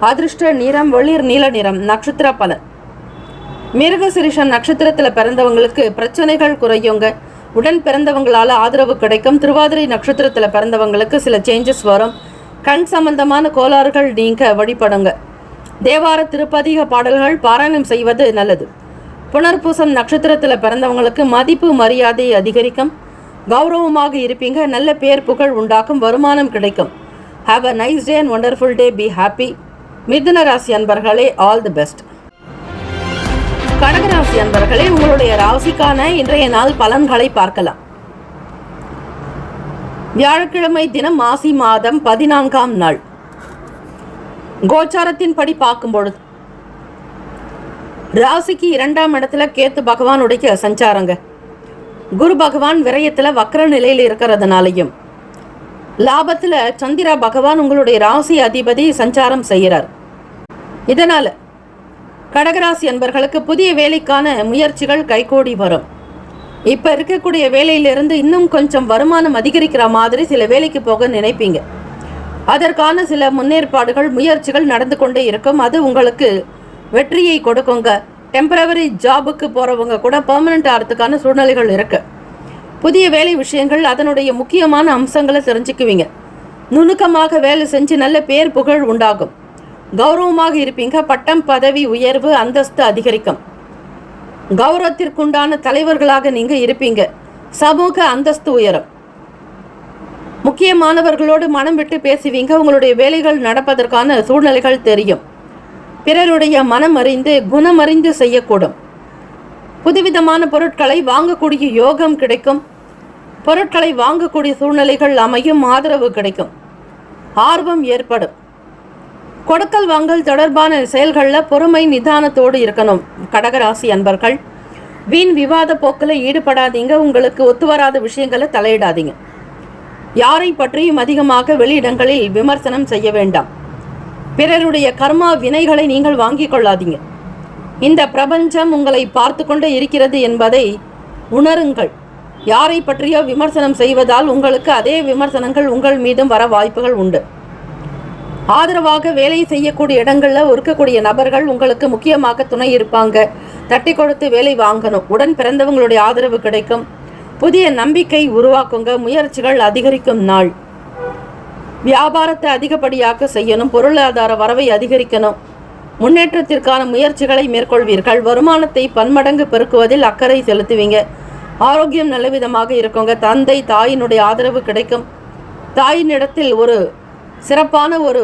அதிர்ஷ்ட நிறம் வெளிர் நீல நிறம். நட்சத்திர பலன்: மிருகசிரிஷம் நட்சத்திரத்தில் பிறந்தவங்களுக்கு பிரச்சனைகள் குறையுங்க. உடன் பிறந்தவங்களால் ஆதரவு கிடைக்கும். திருவாதிரை நட்சத்திரத்தில் பிறந்தவங்களுக்கு சில சேஞ்சஸ் வரும். கண் சம்பந்தமான கோளாறுகள் நீங்க வழிபடுங்க. தேவார திருப்பதிக பாடல்கள் பாராயணம் செய்வது நல்லது. புனர்பூசம் நட்சத்திரத்தில் பிறந்தவங்களுக்கு மதிப்பு மரியாதை அதிகரிக்கும். கௌரவமாக இருப்பீங்க. நல்ல பேர் புகழ் உண்டாக்கும். வருமானம் கிடைக்கும். Have a nice day and wonderful day. Be happy. மிதுன ராசி அன்பர்களே, ஆல் தி பெஸ்ட். கடகராசி அன்பர்களே, உங்களுடைய ராசிக்கான இன்றைய நாள் பலன்களை பார்க்கலாம். வியாழக்கிழமை தினம், மாசி மாதம் 14ஆம் நாள். கோச்சாரத்தின் படி பார்க்கும் பொழுது ராசிக்கு 2ஆம் இடத்துல கேத்து பகவானுடைய சஞ்சாரங்க. குரு பகவான் விரயத்துல வக்ர நிலையில் இருக்கிறதுனாலையும், லாபத்துல சந்திர பகவான் உங்களுடைய ராசி அதிபதி சஞ்சாரம் செய்கிறார். இதனால கடகராசி அன்பர்களுக்கு புதிய வேலைக்கான முயற்சிகள் கைகூடி வரும். இப்போ இருக்கக்கூடிய வேலையிலிருந்து இன்னும் கொஞ்சம் வருமானம் அதிகரிக்கிற மாதிரி சில வேலைக்கு போக நினைப்பீங்க. அதற்கான சில முன்னேற்பாடுகள், முயற்சிகள் நடந்து கொண்டே இருக்கும். அது உங்களுக்கு வெற்றியை கொடுக்குங்க. டெம்பரவரி ஜாபுக்கு போகிறவங்க கூட பெர்மனண்ட் ஆகிறதுக்கான சூழ்நிலைகள் இருக்கு. புதிய வேலை விஷயங்கள், அதனுடைய முக்கியமான அம்சங்களை தெரிஞ்சுக்குவீங்க. நுணுக்கமாக வேலை செஞ்சு நல்ல பேர் புகழ் உண்டாகும். கௌரவமாக இருப்பீங்க. பட்டம், பதவி உயர்வு, அந்தஸ்து அதிகரிக்கும். கௌரவத்திற்குண்டான தலைவர்களாக நீங்க இருப்பீங்க. சமூக அந்தஸ்து உயரும். முக்கியமானவர்களோடு மனம் விட்டு பேசுவீங்க. உங்களுடைய வேலைகள் நடப்பதற்கான சூழ்நிலைகள் தெரியும். பிறருடைய மனம் அறிந்து, குணமறிந்து செய்யக்கூடும். புதுவிதமான பொருட்களை வாங்கக்கூடிய யோகம் கிடைக்கும். பொருட்களை வாங்கக்கூடிய சூழ்நிலைகள் அமையும். ஆதரவு கிடைக்கும். ஆர்வம் ஏற்படும். கொடுக்கல் வாங்கல் தொடர்பான செயல்களில் பொறுமை நிதானத்தோடு இருக்கணும். கடகராசி அன்பர்கள், வீண் விவாத போக்கில் ஈடுபடாதீங்க. உங்களுக்கு ஒத்துவராத விஷயங்களை தலையிடாதீங்க. யாரை பற்றியும் அதிகமாக வெளியிடங்களில் விமர்சனம் செய்ய வேண்டாம். பிறருடைய கர்மா வினைகளை நீங்கள் வாங்கிக் கொள்ளாதீங்க. இந்த பிரபஞ்சம் உங்களை பார்த்து கொண்டே இருக்கிறது என்பதை உணருங்கள். யாரை பற்றியோ விமர்சனம் செய்வதால் உங்களுக்கு அதே விமர்சனங்கள் உங்கள் மீதும் வர வாய்ப்புகள் உண்டு. ஆதரவாக வேலை செய்யக்கூடிய இடங்களில் இருக்கக்கூடிய நபர்கள் உங்களுக்கு முக்கியமாக துணை இருப்பாங்க. தட்டி கொடுத்து வேலை வாங்கணும். உடன் பிறந்தவங்களுடைய ஆதரவு கிடைக்கும். புதிய நம்பிக்கை உருவாக்குங்க. முயற்சிகள் அதிகரிக்கும் நாள். வியாபாரத்தை அதிகப்படியாக செய்யணும். பொருளாதார வரவை அதிகரிக்கணும். முன்னேற்றத்திற்கான முயற்சிகளை மேற்கொள்வீர்கள். வருமானத்தை பன்மடங்கு பெருக்குவதில் அக்கறை செலுத்துவீங்க. ஆரோக்கியம் நல்ல விதமாக இருக்குங்க. தந்தை தாயினுடைய ஆதரவு கிடைக்கும். தாயினிடத்தில் ஒரு சிறப்பான ஒரு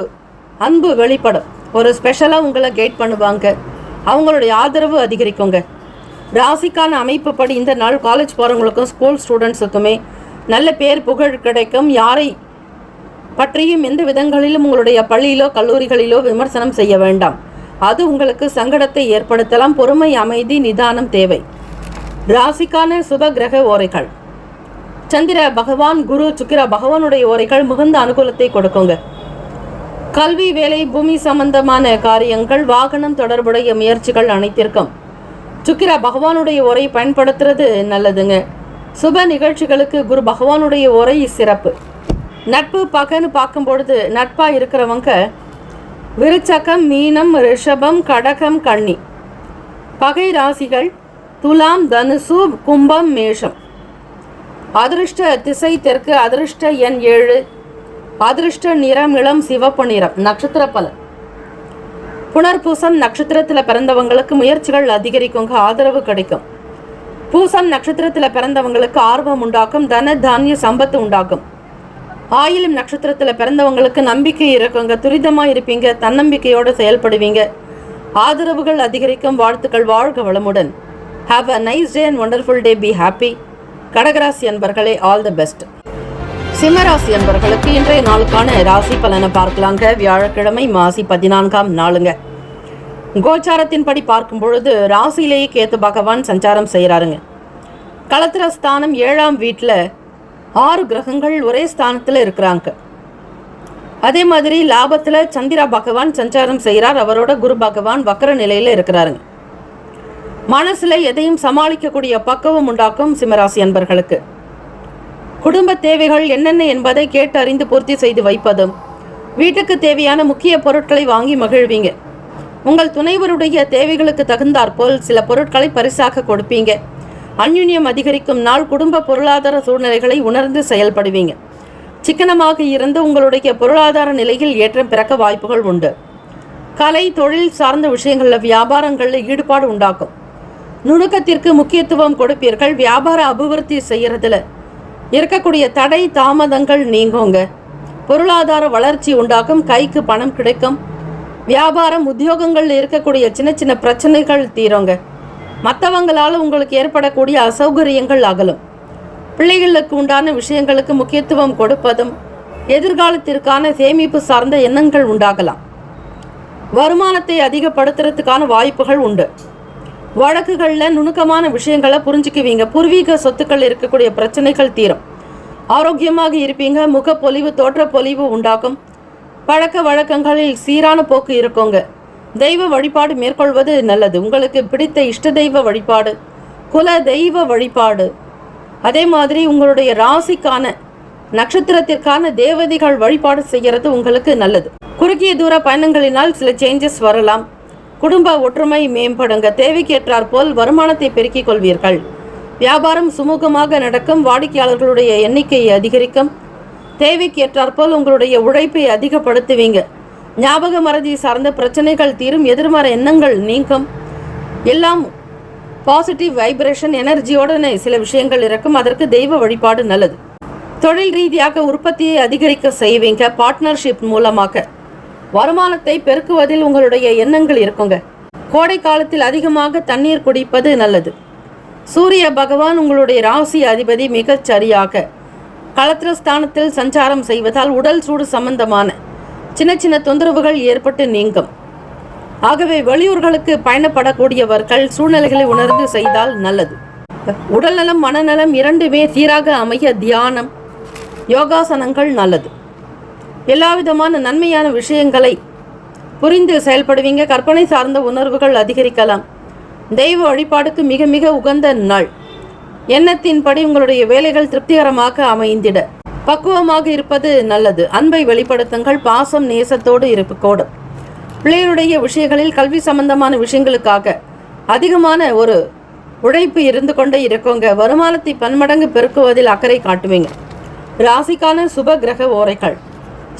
அன்பு வெளிப்படும். ஒரு ஸ்பெஷலாக உங்களை கைட் பண்ணுவாங்க. அவங்களுடைய ஆதரவு அதிகரிக்குங்க. ராசிக்கான அமைப்பு படி இந்த நாள் காலேஜ் போகிறவங்களுக்கும் ஸ்கூல் ஸ்டூடெண்ட்ஸுக்குமே நல்ல பேர் புகழ் கிடைக்கும். யாரை பற்றியும் எந்த விதங்களிலும் உங்களுடைய பள்ளியிலோ கல்லூரிகளிலோ விமர்சனம் செய்ய வேண்டாம். அது உங்களுக்கு சங்கடத்தை ஏற்படுத்தலாம். பொறுமை, அமைதி, நிதானம் தேவை. ராசிக்கான சுப கிரக ஓரைகள்: சந்திர பகவான், குரு, சுக்கிர பகவானுடைய ஓரைகள் மிகுந்த அனுகூலத்தை கொடுக்குங்க. கல்வி, வேலை, பூமி சம்பந்தமான காரியங்கள், வாகனம் தொடர்புடைய முயற்சிகள் அனைத்திற்கும் சுக்கிர பகவானுடைய ஓரை பயன்படுத்துறது நல்லதுங்க. சுப நிகழ்ச்சிகளுக்கு குரு பகவானுடைய ஓரை சிறப்பு. நட்பு பகன்னு பார்க்கும் பொழுது நட்பாக இருக்கிறவங்க விருச்சகம், மீனம், ரிஷபம், கடகம், கன்னி. பகை ராசிகள் துலாம், தனுசு, கும்பம், மேஷம். அதிருஷ்ட திசை தெற்கு. அதிருஷ்ட எண் 7. அதிருஷ்ட நிறம் இளம் சிவப்பு நிறம். நட்சத்திர பலன்: புனர்பூசம் நட்சத்திரத்தில் பிறந்தவங்களுக்கு முயற்சிகள் அதிகரிக்குங்க. ஆதரவு கிடைக்கும். பூசம் நட்சத்திரத்தில் பிறந்தவங்களுக்கு ஆர்வம் உண்டாக்கும். தன தானிய சம்பத்து உண்டாக்கும். ஆயிலும் நட்சத்திரத்தில் பிறந்தவங்களுக்கு நம்பிக்கை இருக்குங்க. துரிதமாக இருப்பீங்க. தன்னம்பிக்கையோடு செயல்படுவீங்க. ஆதரவுகள் அதிகரிக்கும். வாழ்த்துக்கள். வாழ்க வளமுடன். Have a nice day and wonderful day. Be happy. கடகராசி அன்பர்களே, ஆல் தி பெஸ்ட். சிம்மராசி அன்பர்களுக்கு இன்றைய நாளுக்கான ராசி பலனை பார்க்கலாங்க. வியாழக்கிழமை, மாசி 14ஆம் நாளுங்க. கோச்சாரத்தின்படி பார்க்கும் பொழுது ராசியிலேயே கேத்து பகவான் சஞ்சாரம் செய்கிறாருங்க. களத்திர ஸ்தானம் 7ஆம் வீட்டில் 6 கிரகங்கள் ஒரே ஸ்தானத்தில் இருக்கிறாங்க. அதே மாதிரி லாபத்தில் சந்திர பகவான் சஞ்சாரம் செய்கிறார். அவரோட குரு பகவான் வக்கர நிலையில் இருக்கிறாருங்க. மனசில் எதையும் சமாளிக்கக்கூடிய பக்குவம் உண்டாக்கும் சிம்மராசி அன்பர்களுக்கு. குடும்ப தேவைகள் என்னென்ன என்பதை கேட்டு அறிந்து பூர்த்தி செய்து வைப்பதும், வீட்டுக்கு தேவையான முக்கிய பொருட்களை வாங்கி மகிழ்வீங்க. உங்கள் துணைவருடைய தேவைகளுக்கு தகுந்தாற்போல் சில பொருட்களை பரிசாக கொடுப்பீங்க. அந்யுன்யம் அதிகரிக்கும் நாள். குடும்ப பொருளாதார சூழ்நிலைகளை உணர்ந்து செயல்படுவீங்க. சிக்கனமாக இருந்து உங்களுடைய பொருளாதார நிலையில் ஏற்றம் பிறக்க வாய்ப்புகள் உண்டு. கலை, தொழில் சார்ந்த விஷயங்களில் வியாபாரங்களில் ஈடுபாடு உண்டாக்கும். நுணுக்கத்திற்கு முக்கியத்துவம் கொடுப்பீர்கள். வியாபார அபிவிருத்தி செய்யறதுல இருக்கக்கூடிய தடை தாமதங்கள் நீங்குங்க. பொருளாதார வளர்ச்சி உண்டாகும். கைக்கு பணம் கிடைக்கும். வியாபாரம், உத்தியோகங்களில் இருக்கக்கூடிய சின்ன சின்ன பிரச்சனைகள் தீருங்க. மற்றவங்களால் உங்களுக்கு ஏற்படக்கூடிய அசௌகரியங்கள் அகலும். பிள்ளைகளுக்கு உண்டான விஷயங்களுக்கு முக்கியத்துவம் கொடுப்பதும், எதிர்காலத்திற்கான சேமிப்பு சார்ந்த எண்ணங்கள் உண்டாகலாம். வருமானத்தை அதிகப்படுத்துறதுக்கான வாய்ப்புகள் உண்டு. வழக்குகளில் நுணுக்கமான விஷயங்களை புரிஞ்சுக்குவீங்க. பூர்வீக சொத்துக்கள் இருக்கக்கூடிய பிரச்சனைகள் தீரும். ஆரோக்கியமாக இருப்பீங்க. முகப்பொலிவு, தோற்றப்பொலிவு உண்டாகும். பழக்க வழக்கங்களில் சீரான போக்கு இருக்குங்க. தெய்வ வழிபாடு மேற்கொள்வது நல்லது. உங்களுக்கு பிடித்த இஷ்ட தெய்வ வழிபாடு, குல தெய்வ வழிபாடு, அதே மாதிரி உங்களுடைய ராசிக்கான நட்சத்திரத்திற்கான தேவதைகள் வழிபாடு செய்கிறது உங்களுக்கு நல்லது. குறுகிய தூர பயணங்களினால் சில சேஞ்சஸ் வரலாம். குடும்ப ஒற்றுமை மேம்படுங்க. தேவைக்கேற்றாற் போல் வருமானத்தை பெருக்கிக் கொள்வீர்கள். வியாபாரம் சுமூகமாக நடக்கும். வாடிக்கையாளர்களுடைய எண்ணிக்கையை அதிகரிக்கும். தேவைக்கேற்றாற்போல் உங்களுடைய உழைப்பை அதிகப்படுத்துவீங்க. ஞாபக மறதி சார்ந்த பிரச்சனைகள் தீரும். எதிர்மறை எண்ணங்கள் நீங்கும். எல்லாம் பாசிட்டிவ் வைப்ரேஷன் எனர்ஜியோட சில விஷயங்கள் இருக்கும். அதற்கு தெய்வ வழிபாடு நல்லது. தொழில் ரீதியாக உற்பத்தியை அதிகரிக்க செய்வீங்க. பார்ட்னர்ஷிப் மூலமாக வருமானத்தை பெருக்குவதில் உங்களுடைய எண்ணங்கள் இருக்குங்க. கோடை காலத்தில் அதிகமாக தண்ணீர் குடிப்பது நல்லது. சூரிய பகவான் உங்களுடைய ராசி அதிபதி மிகச் சரியாக களத்திரஸ்தானத்தில் சஞ்சாரம் செய்வதால் உடல் சூடு சம்பந்தமான சின்ன சின்ன தொந்தரவுகள் ஏற்பட்டு நீங்கும். ஆகவே வெளியூர்களுக்கு பயணப்படக்கூடியவர்கள் சூழ்நிலைகளை உணர்ந்து செய்தால் நல்லது. உடல்நலம் மனநலம் இரண்டுமே சீராக அமைய தியானம் யோகாசனங்கள் நல்லது. எல்லா விதமான நன்மையான விஷயங்களை புரிந்து செயல்படுவீங்க. கற்பனை சார்ந்த உணர்வுகள் அதிகரிக்கலாம். தெய்வ வழிபாடுக்கு மிக மிக உகந்த நாள். எண்ணத்தின்படி உங்களுடைய வேலைகள் திருப்திகரமாக அமைந்திட பக்குவமாக இருப்பது நல்லது. அன்பை வெளிப்படுத்துங்கள். பாசம் நேசத்தோடு இருக்கக்கூடும். பிள்ளைகளுடைய விஷயங்களில் கல்வி சம்பந்தமான விஷயங்களுக்காக அதிகமான ஒரு உழைப்பு இருந்து கொண்டே இருக்கோங்க. வருமானத்தை பன்மடங்கு பெருக்குவதில் அக்கறை காட்டுவீங்க. ராசிக்கான சுப கிரக ஓரைகள்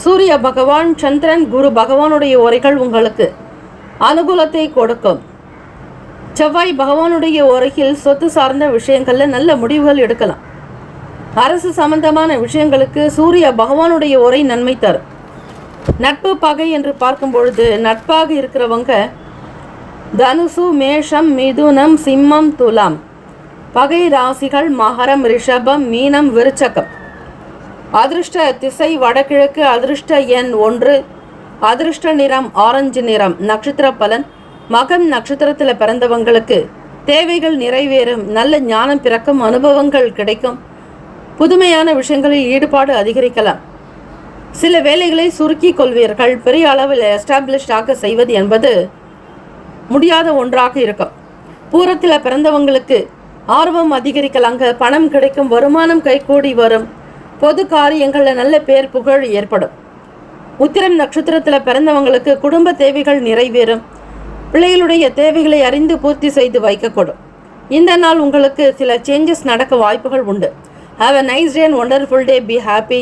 சூரிய பகவான், சந்திரன், குரு பகவானுடைய ஓரைகள் உங்களுக்கு அனுகூலத்தை கொடுக்கும். செவ்வாய் பகவானுடைய ஓரையில் சொத்து சார்ந்த விஷயங்களில் நல்ல முடிவுகள் எடுக்கலாம். அரசு சம்பந்தமான விஷயங்களுக்கு சூரிய பகவானுடைய ஓரை நன்மை தரும். நட்பு பகை என்று பார்க்கும் பொழுது நட்பாக இருக்கிறவங்க தனுசு, மேஷம், மிதுனம், சிம்மம், துலாம். பகை ராசிகள் மகரம், ரிஷபம், மீனம், விருச்சகம். அதிர்ஷ்ட திசை வடகிழக்கு. அதிர்ஷ்ட எண் 1. அதிர்ஷ்ட நிறம் ஆரஞ்சு நிறம். நட்சத்திர பலன் மகம் நட்சத்திரத்தில் பிறந்தவங்களுக்கு தேவைகள் நிறைவேறும். நல்ல ஞானம் பிறக்கும். அனுபவங்கள் கிடைக்கும். புதுமையான விஷயங்களில் ஈடுபாடு அதிகரிக்கலாம். சில வேலைகளை சுருக்கி கொள்வீர்கள். பெரிய அளவில் எஸ்டாப்ளிஷ்டாக செய்வது என்பது முடியாத ஒன்றாக இருக்கும். பூரத்தில் பிறந்தவங்களுக்கு ஆர்வம் அதிகரிக்கலாங்க. பணம் கிடைக்கும். வருமானம் கைகூடி வரும். பொது காரியங்களில் நல்ல பேர் புகழ் ஏற்படும். உத்திரம் நட்சத்திரத்தில் பிறந்தவங்களுக்கு குடும்ப தேவைகள் நிறைவேறும். பிள்ளைகளுடைய தேவைகளை அறிந்து பூர்த்தி செய்து வைக்கக்கூடும். இந்த நாள் உங்களுக்கு சில சேஞ்சஸ் நடக்க வாய்ப்புகள் உண்டு. Have a nice day and wonderful day. Be happy.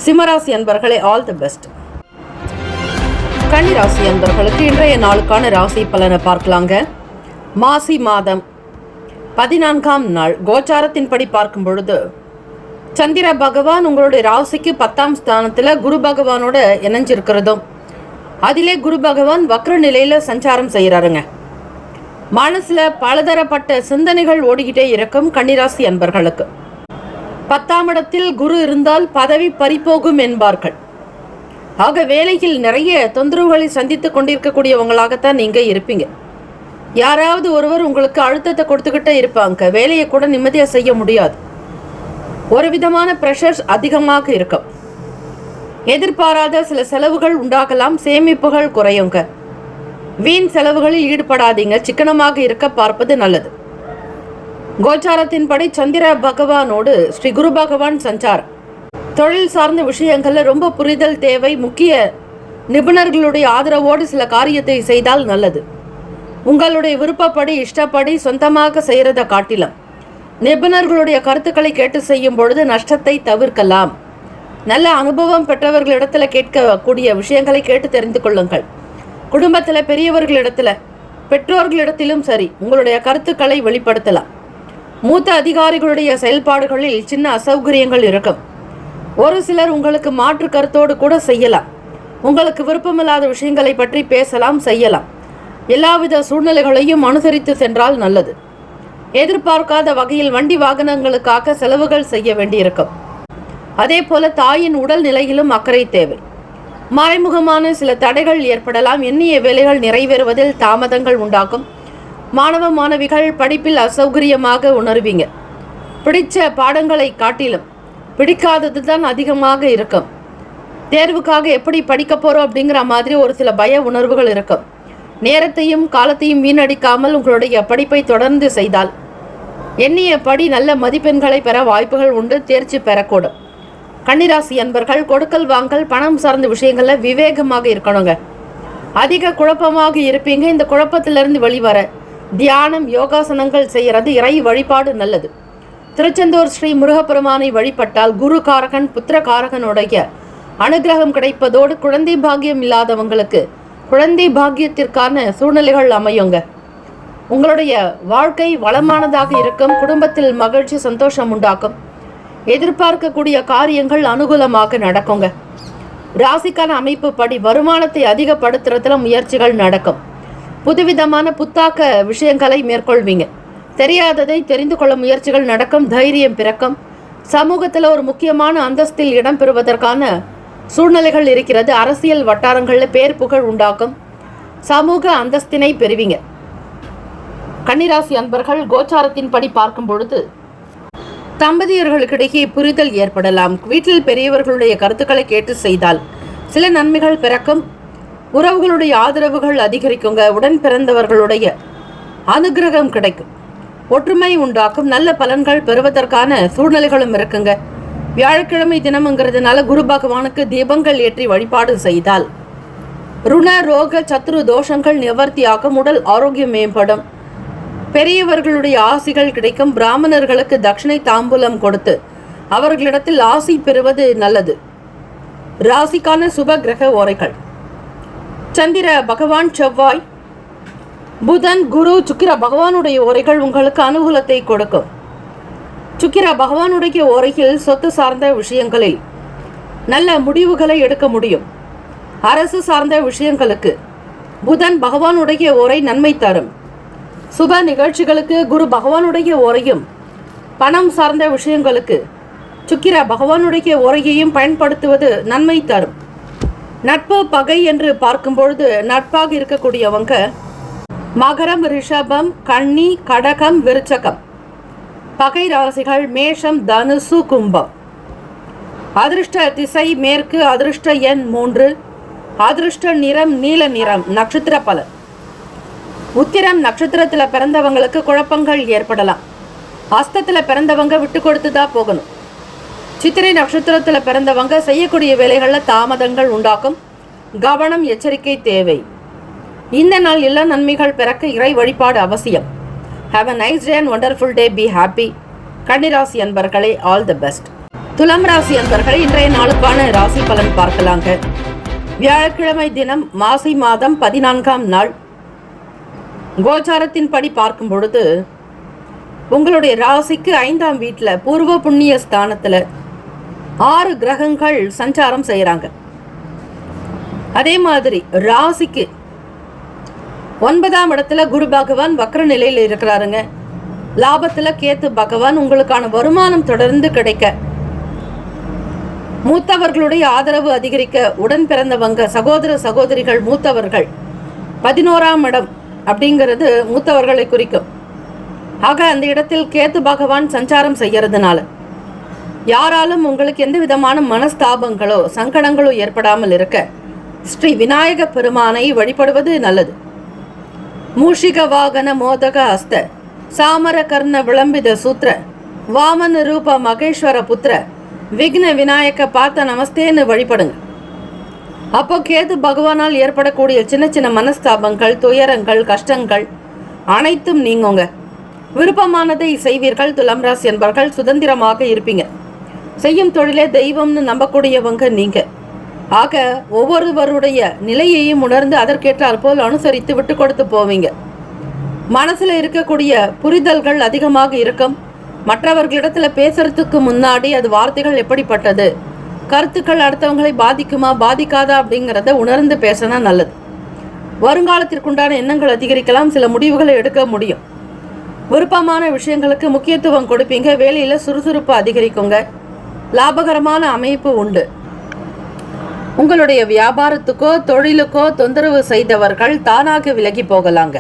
சிம்மராசி அன்பர்களே, ஆல் தி பெஸ்ட். கன்னிராசி அன்பர்களுக்கு இன்றைய நாளுக்கான ராசி பலனை பார்க்கலாங்க. மாசி மாதம் 14ஆம் நாள் கோச்சாரத்தின்படி பார்க்கும் பொழுது சந்திர பகவான் உங்களுடைய ராசிக்கு 10ஆம் ஸ்தானத்தில் குரு பகவானோட இணைஞ்சிருக்கிறதும், அதிலே குரு பகவான் வக்ர நிலையில சஞ்சாரம் செய்கிறாருங்க. மனசுல பலதரப்பட்ட சிந்தனைகள் ஓடிக்கிட்டே இருக்கும் கன்னிராசி அன்பர்களுக்கு. 10ஆம் இடத்தில் குரு இருந்தால் பதவி பறிபோகும் என்பார்கள். ஆக வேலையில் நிறைய தொந்தரவுகளை சந்தித்து கொண்டிருக்கக்கூடியவங்களாகத்தான் நீங்க இருப்பீங்க. யாராவது ஒருவர் உங்களுக்கு அழுத்தத்தை கொடுத்துக்கிட்டே இருப்பாங்க. வேலையை கூட நிம்மதியாக செய்ய முடியாது. ஒரு விதமான ப்ரெஷர்ஸ் அதிகமாக இருக்கும். எதிர்பாராத சில செலவுகள் உண்டாகலாம். சேமிப்புகள் குறையுங்க. வீண் செலவுகளில் ஈடுபடாதீங்க. சிக்கனமாக இருக்க பார்ப்பது நல்லது. கோச்சாரத்தின்படி சந்திர பகவானோடு ஸ்ரீ குரு பகவான் சஞ்சாரம். தொழில் சார்ந்த விஷயங்கள்ல ரொம்ப புரிதல் தேவை. முக்கிய நிபுணர்களுடைய ஆதரவோடு சில காரியத்தை செய்தால் நல்லது. உங்களுடைய விருப்பப்படி இஷ்டப்படி சொந்தமாக செய்யறதை காட்டிலும் நிபுணர்களுடைய கருத்துக்களை கேட்டு செய்யும் பொழுது நஷ்டத்தை தவிர்க்கலாம். நல்ல அனுபவம் பெற்றவர்களிடத்துல கேட்கக்கூடிய விஷயங்களை கேட்டு தெரிந்து கொள்ளுங்கள். குடும்பத்தில் பெரியவர்களிடத்துல பெற்றோர்களிடத்திலும் சரி உங்களுடைய கருத்துக்களை வெளிப்படுத்தலாம். மூத்த அதிகாரிகளுடைய செயல்பாடுகளில் சின்ன அசௌகரியங்கள் இருக்கும். ஒரு சிலர் உங்களுக்கு மாற்று கருத்தோடு கூட செய்யலாம். உங்களுக்கு விருப்பமில்லாத விஷயங்களை பற்றி பேசலாம், செய்யலாம். எல்லாவித சூழ்நிலைகளையும் அனுசரித்து சென்றால் நல்லது. எதிர்பார்க்காத வகையில் வண்டி வாகனங்களுக்காக செலவுகள் செய்ய வேண்டியிருக்கும். அதே போல தாயின் உடல் நிலையிலும் அக்கறை தேவை. மறைமுகமான சில தடைகள் ஏற்படலாம். எண்ணிய வேலைகள் நிறைவேறுவதில் தாமதங்கள் உண்டாகும். மாணவ மாணவிகள் படிப்பில் அசௌகரியமாக உணர்வீங்க. பிடிச்ச பாடங்களை காட்டிலும் பிடிக்காதது தான் அதிகமாக இருக்கும். தேர்வுக்காக எப்படி படிக்க போகிறோம் அப்படிங்கிற மாதிரி ஒரு சில பய உணர்வுகள் இருக்கும். நேரத்தையும் காலத்தையும் வீணடிக்காமல் உங்களுடைய படிப்பை தொடர்ந்து செய்தால் எண்ணிய படி நல்ல மதிப்பெண்களை பெற வாய்ப்புகள் உண்டு. தேர்ச்சி பெறக்கூடும். கன்னிராசி அன்பர்கள் கொடுக்கல் வாங்கல் பணம் சார்ந்த விஷயங்களில் விவேகமாக இருக்கணுங்க. அதிக குழப்பமாக இருப்பீங்க. இந்த குழப்பத்திலிருந்து வெளிவர தியானம் யோகாசனங்கள் செய்கிறது இறை வழிபாடு நல்லது. திருச்செந்தூர் ஸ்ரீ முருகப்பெருமானை வழிபட்டால் குரு காரகன் புத்திர காரகனுடைய அனுகிரகம் கிடைப்பதோடு குழந்தை பாக்கியம் இல்லாதவங்களுக்கு குழந்தை பாக்கியத்திற்கான சூழ்நிலைகள் அமையுங்க. உங்களுடைய வாழ்க்கை வளமானதாக இருக்கும். குடும்பத்தில் மகிழ்ச்சி சந்தோஷம் உண்டாக்கும். எதிர்பார்க்கக்கூடிய காரியங்கள் அனுகூலமாக நடக்குங்க. ராசிக்கான அமைப்பு படி வருமானத்தை அதிகப்படுத்துறதுல முயற்சிகள் நடக்கும். புதுவிதமான புத்தாக்க விஷயங்களை மேற்கொள்வீங்க. தெரியாததை தெரிந்து கொள்ள முயற்சிகள் நடக்கும். தைரியம் பிறக்கும். சமூகத்தில் ஒரு முக்கியமான அந்தஸ்தில் இடம் பெறுவதற்கான சூழ்நிலைகள் இருக்கிறது. அரசியல் வட்டாரங்களில் பேர் புகழ் உண்டாக்கும். சமூக அந்தஸ்தினை பெறுவீங்க. கன்னிராசி அன்பர்கள் கோச்சாரத்தின்படி பார்க்கும் பொழுது தம்பதியர்களுக்கிடையே புரிதல் ஏற்படலாம். வீட்டில் பெரியவர்களுடைய கருத்துக்களை கேட்டு செய்தால் சில நன்மைகள் பிறக்கும். உறவுகளுடைய ஆதரவுகள் அதிகரிக்குங்க. உடன் பிறந்தவர்களுடைய அனுகிரகம் கிடைக்கும். ஒற்றுமை உண்டாக்கும். நல்ல பலன்கள் பெறுவதற்கான சூழ்நிலைகளும் இருக்குங்க. வியாழக்கிழமை தினம்ங்கிறதுனால குரு பகவானுக்கு தீபங்கள் ஏற்றி வழிபாடு செய்தால் ருண ரோக சத்ரு தோஷங்கள் நிவர்த்தியாகும். உடல் ஆரோக்கியம் மேம்படும். பெரியவர்களுடைய ஆசிகள் கிடைக்கும். பிராமணர்களுக்கு தட்சிணை தாம்பூலம் கொடுத்து அவர்களிடத்தில் ஆசி பெறுவது நல்லது. ராசிக்கான சுப கிரக ஓரைகள்: சந்திர பகவான், செவ்வாய், புதன், குரு, சுக்கிர பகவானுடைய ஓரைகள் உங்களுக்கு அனுகூலத்தை கொடுக்கும். சுக்கிர பகவானுடைய ஓரையில் சொத்து சார்ந்த விஷயங்களில் நல்ல முடிவுகளை எடுக்க முடியும். அரசு சார்ந்த விஷயங்களுக்கு புதன் பகவானுடைய ஓரை நன்மை தரும். சுப நிகழ்ச்சிகளுக்கு குரு பகவானுடைய ஓரையும், பணம் சார்ந்த விஷயங்களுக்கு சுக்கிர பகவானுடைய ஓரையையும் பயன்படுத்துவது நன்மை தரும். நட்பு பகை என்று பார்க்கும்பொழுது நட்பாக இருக்கக்கூடியவங்க மகரம், ரிஷபம், கன்னி, கடகம், விருச்சகம். பகை ராசிகள் மேஷம், தனுசு, கும்பம். அதிர்ஷ்ட திசை மேற்கு. அதிர்ஷ்ட எண் 3. அதிர்ஷ்ட நிறம் நீல நிறம். நட்சத்திர பலன்: உத்திரம் நட்சத்திரத்தில் பிறந்தவங்களுக்கு குழப்பங்கள் ஏற்படலாம். அஸ்தத்தில் பிறந்தவங்க விட்டு கொடுத்து தான் போகணும். சித்திரை நட்சத்திரத்தில் பிறந்தவங்க செய்யக்கூடிய வேலைகளில் தாமதங்கள் உண்டாக்கும். கவனம், எச்சரிக்கை தேவை. இந்த நாள் எல்லா நன்மைகள் பிறக்க இறை வழிபாடு அவசியம். Have a nice day and wonderful day. Be happy. கன்னிராசி அன்பர்களே, ஆல் தி பெஸ்ட். துலாம் ராசி அன்பர்களே, இன்றைய நாளுக்கான ராசி பலன் பார்க்கலாங்க. வியாழக்கிழமை தினம், மாசி மாதம் 14ஆம் நாள். கோச்சாரத்தின்படி பார்க்கும் பொழுது உங்களுடைய ராசிக்கு 5ஆம் வீட்டில் பூர்வ புண்ணிய ஸ்தானத்தில் 6 கிரகங்கள் சஞ்சாரம் செய்கிறாங்க. அதே மாதிரி ராசிக்கு 9ஆம் இடத்துல குரு பகவான் வக்ர நிலையில் இருக்கிறாருங்க. லாபத்தில் கேத்து பகவான். உங்களுக்கான வருமானம் தொடர்ந்து கிடைக்க, மூத்தவர்களுடைய ஆதரவு அதிகரிக்க, உடன் பிறந்தவங்க சகோதர சகோதரிகள், மூத்தவர்கள் 11ஆம் இடம் அப்படிங்கிறது மூத்தவர்களை குறிக்கும். ஆக அந்த இடத்தில் கேத்து பகவான் சஞ்சாரம் செய்யறதுனால யாராலும் உங்களுக்கு எந்த விதமான மனஸ்தாபங்களோ சங்கடங்களோ ஏற்படாமல் இருக்க ஸ்ரீ விநாயக பெருமானை வழிபடுவது நல்லது. மூஷிக வாகன மோதக ஹஸ்த சாமர கர்ண விளம்பித சூத்திர வாமன ரூப மகேஸ்வர புத்திர விக்ன விநாயக பார்த்த நமஸ்தேன்னு வழிபடுங்க. அப்போ கேது பகவானால் ஏற்படக்கூடிய சின்ன சின்ன மனஸ்தாபங்கள், துயரங்கள், கஷ்டங்கள் அனைத்தும் நீங்குங்க. விருப்பமானதை செய்வீர்கள். துலாம் ராசி என்பவர்கள் சுதந்திரமாக இருப்பீங்க. செய்யும் தொழிலே தெய்வம்னு நம்பக்கூடியவங்க நீங்க. ஆக ஒவ்வொருவருடைய நிலையையும் உணர்ந்து அதற்கேற்றாற் போல் அனுசரித்து விட்டு கொடுத்து போவீங்க. மனசுல இருக்கக்கூடிய புரிதல்கள் அதிகமாக இருக்கும். மற்றவர்களிடத்துல பேசுறதுக்கு முன்னாடி அது வார்த்தைகள் எப்படிப்பட்டது, கருத்துக்கள் அடுத்தவங்களை பாதிக்குமா பாதிக்காதா அப்படிங்கிறத உணர்ந்து பேசினா நல்லது. வருங்காலத்திற்குண்டான எண்ணங்கள் அதிகரிக்கலாம். சில முடிவுகளை எடுக்க முடியும். விருப்பமான விஷயங்களுக்கு முக்கியத்துவம் கொடுப்பீங்க. வேலையில சுறுசுறுப்பு அதிகரிக்குங்க. லாபகரமான அமைப்பு உண்டு. உங்களுடைய வியாபாரத்துக்கோ தொழிலுக்கோ தொந்தரவு செய்தவர்கள் தானாக விலகி போகலாங்க.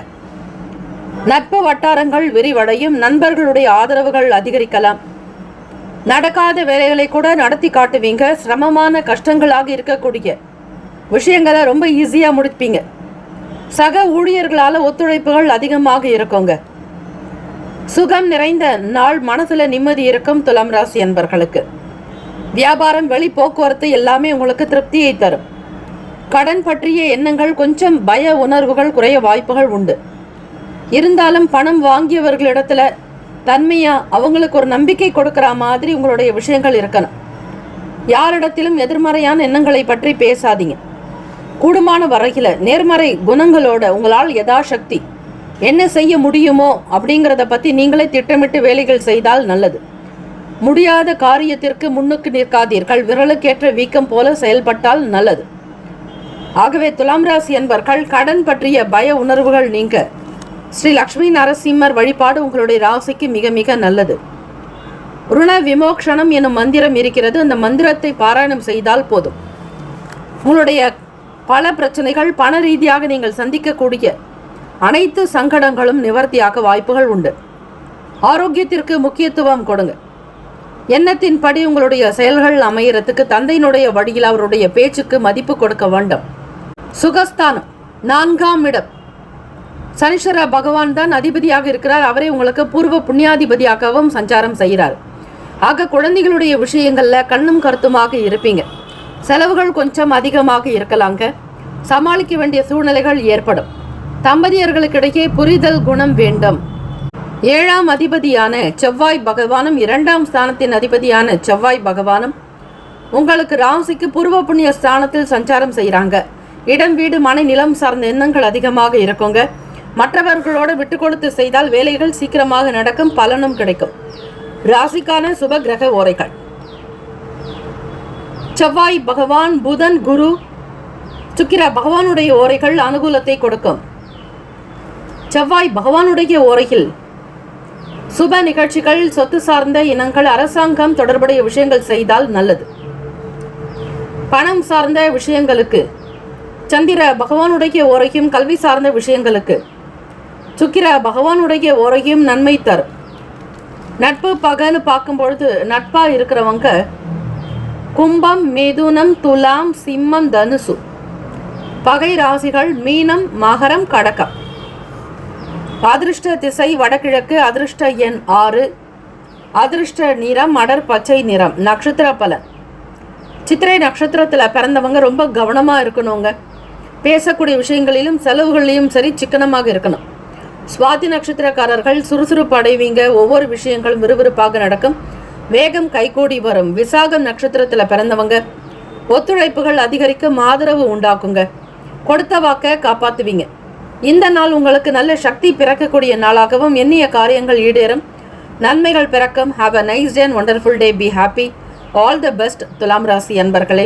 நட்பு வட்டாரங்கள் விரிவடையும். நண்பர்களுடைய ஆதரவுகள் அதிகரிக்கலாம். நடக்காத வேலைகளை கூட நடத்தி காட்டுவீங்க. சிரமமான கஷ்டங்களாக இருக்கக்கூடிய விஷயங்களை ரொம்ப ஈஸியாக முடிப்பீங்க. சக ஊழியர்களால் ஒத்துழைப்புகள் அதிகமாக இருக்குங்க. சுகம் நிறைந்த நாள். மனசுல நிம்மதி இருக்கும். துலாம் ராசி என்பர்களுக்கு வியாபாரம், வெளி போக்குவரத்து எல்லாமே உங்களுக்கு திருப்தியை தரும். கடன் பற்றிய எண்ணங்கள், கொஞ்சம் பய உணர்வுகள் குறைய வாய்ப்புகள் உண்டு. இருந்தாலும் பணம் வாங்கியவர்களிடத்துல தன்மையா அவங்களுக்கு ஒரு நம்பிக்கை கொடுக்கிற மாதிரி உங்களுடைய விஷயங்கள் இருக்கணும். யாரிடத்திலும் எதிர்மறையான எண்ணங்களை பற்றி பேசாதீங்க. கூடுமான வரையில நேர்மறை குணங்களோட உங்களால் யதாசக்தி என்ன செய்ய முடியுமோ அப்படிங்கிறத பற்றி நீங்களே திட்டமிட்டு வேலைகள் செய்தால் நல்லது. முடியாத காரியத்திற்கு முன்னுக்கு நிற்காதீர்கள். விரலுக்கேற்ற வீக்கம் போல செயல்பட்டால் நல்லது. ஆகவே துலாம் ராசி என்பர்கள் கடன் பற்றிய பய உணர்வுகள் நீங்க ஸ்ரீ லக்ஷ்மி நரசிம்மர் வழிபாடு உங்களுடைய ராசிக்கு மிக மிக நல்லது. ருண விமோக்ஷணம் எனும் மந்திரம் இருக்கிறது. அந்த மந்திரத்தை பாராயணம் செய்தால் போதும். உங்களுடைய பல பிரச்சனைகள், பண ரீதியாக நீங்கள் சந்திக்கக்கூடிய அனைத்து சங்கடங்களும் நிவர்த்தியாக வாய்ப்புகள் உண்டு. ஆரோக்கியத்திற்கு முக்கியத்துவம் கொடுங்க. எண்ணத்தின்படி உங்களுடைய செயல்கள் அமையறதுக்கு தந்தையினுடைய வழியில் அவருடைய பேச்சுக்கு மதிப்பு கொடுக்க வேண்டும். சுகஸ்தானம் 4ஆம் இடம். சனீஸ்வர பகவான் தான் அதிபதியாக இருக்கிறார். அவரே உங்களுக்கு பூர்வ புண்ணியாதிபதியாகவும் சஞ்சாரம் செய்கிறார். ஆக குழந்தைகளுடைய விஷயங்கள்ல கண்ணும் கருத்துமாக இருப்பீங்க. செலவுகள் கொஞ்சம் அதிகமாக இருக்கலாங்க. சமாளிக்க வேண்டிய சூழ்நிலைகள் ஏற்படும். தம்பதியர்களுக்கிடையே புரிதல் குணம் வேண்டும். 7ஆம் அதிபதியான செவ்வாய் பகவானும் 2ஆம் ஸ்தானத்தின் அதிபதியான செவ்வாய் பகவானும் உங்களுக்கு ராசிக்கு பூர்வ புண்ணிய ஸ்தானத்தில் சஞ்சாரம் செய்கிறாங்க. இடம், வீடு, மனை, நிலம் சார்ந்த எண்ணங்கள் அதிகமாக இருக்குங்க. மற்றவர்களோட விட்டு கொடுத்து செய்தால் வேலைகள் சீக்கிரமாக நடக்கும், பலனும் கிடைக்கும். ராசிக்கான சுப கிரக ஓரைகள்: செவ்வாய் பகவான், புதன், குரு, சுக்கிர பகவானுடைய ஓரைகள் அனுகூலத்தை கொடுக்கும். செவ்வாய் பகவானுடைய ஓரையில் சுப நிகழ்ச்சிகள், சொத்து சார்ந்த இனங்கள், அரசாங்கம் தொடர்புடைய விஷயங்கள் செய்தால் நல்லது. பணம் சார்ந்த விஷயங்களுக்கு சந்திர பகவானுடைய ஓரையும், கல்வி சார்ந்த விஷயங்களுக்கு சுக்கிர பகவானுடைய ஓரையும் நன்மை தரும். நட்பு பகன்னு பார்க்கும்பொழுது நட்பா இருக்கிறவங்க கும்பம், மிதுனம், துலாம், சிம்மம், தனுசு. பகை ராசிகள் மீனம், மகரம், கடகம். அதிர்ஷ்ட திசை வடகிழக்கு. அதிர்ஷ்ட எண் 6. அதிர்ஷ்ட நிறம் அடர் பச்சை நிறம். நட்சத்திர பலன்: சித்திரை நட்சத்திரத்தில் பிறந்தவங்க ரொம்ப கவனமாக இருக்கணுங்க. பேசக்கூடிய விஷயங்களிலும் செலவுகளிலும் சரி சிக்கனமாக இருக்கணும். சுவாதி நட்சத்திரக்காரர்கள் சுறுசுறுப்பு அடைவீங்க. ஒவ்வொரு விஷயங்களும் விறுவிறுப்பாக நடக்கும். வேகம் கைகூடி வரும். விசாகம் நட்சத்திரத்தில் பிறந்தவங்க ஒத்துழைப்புகள் அதிகரிக்கும், ஆதரவு உண்டாக்குங்க. கொடுத்த வாக்க காப்பாற்றுவீங்க. இந்த நாள் உங்களுக்கு நல்ல சக்தி பிறக்கக்கூடிய நாளாகவும் எண்ணிய காரியங்கள் ஈடேறும், நன்மைகள் பிறக்கும். Have a nice day and wonderful day. Be happy. All the best. துலாம் ராசி அன்பர்களே.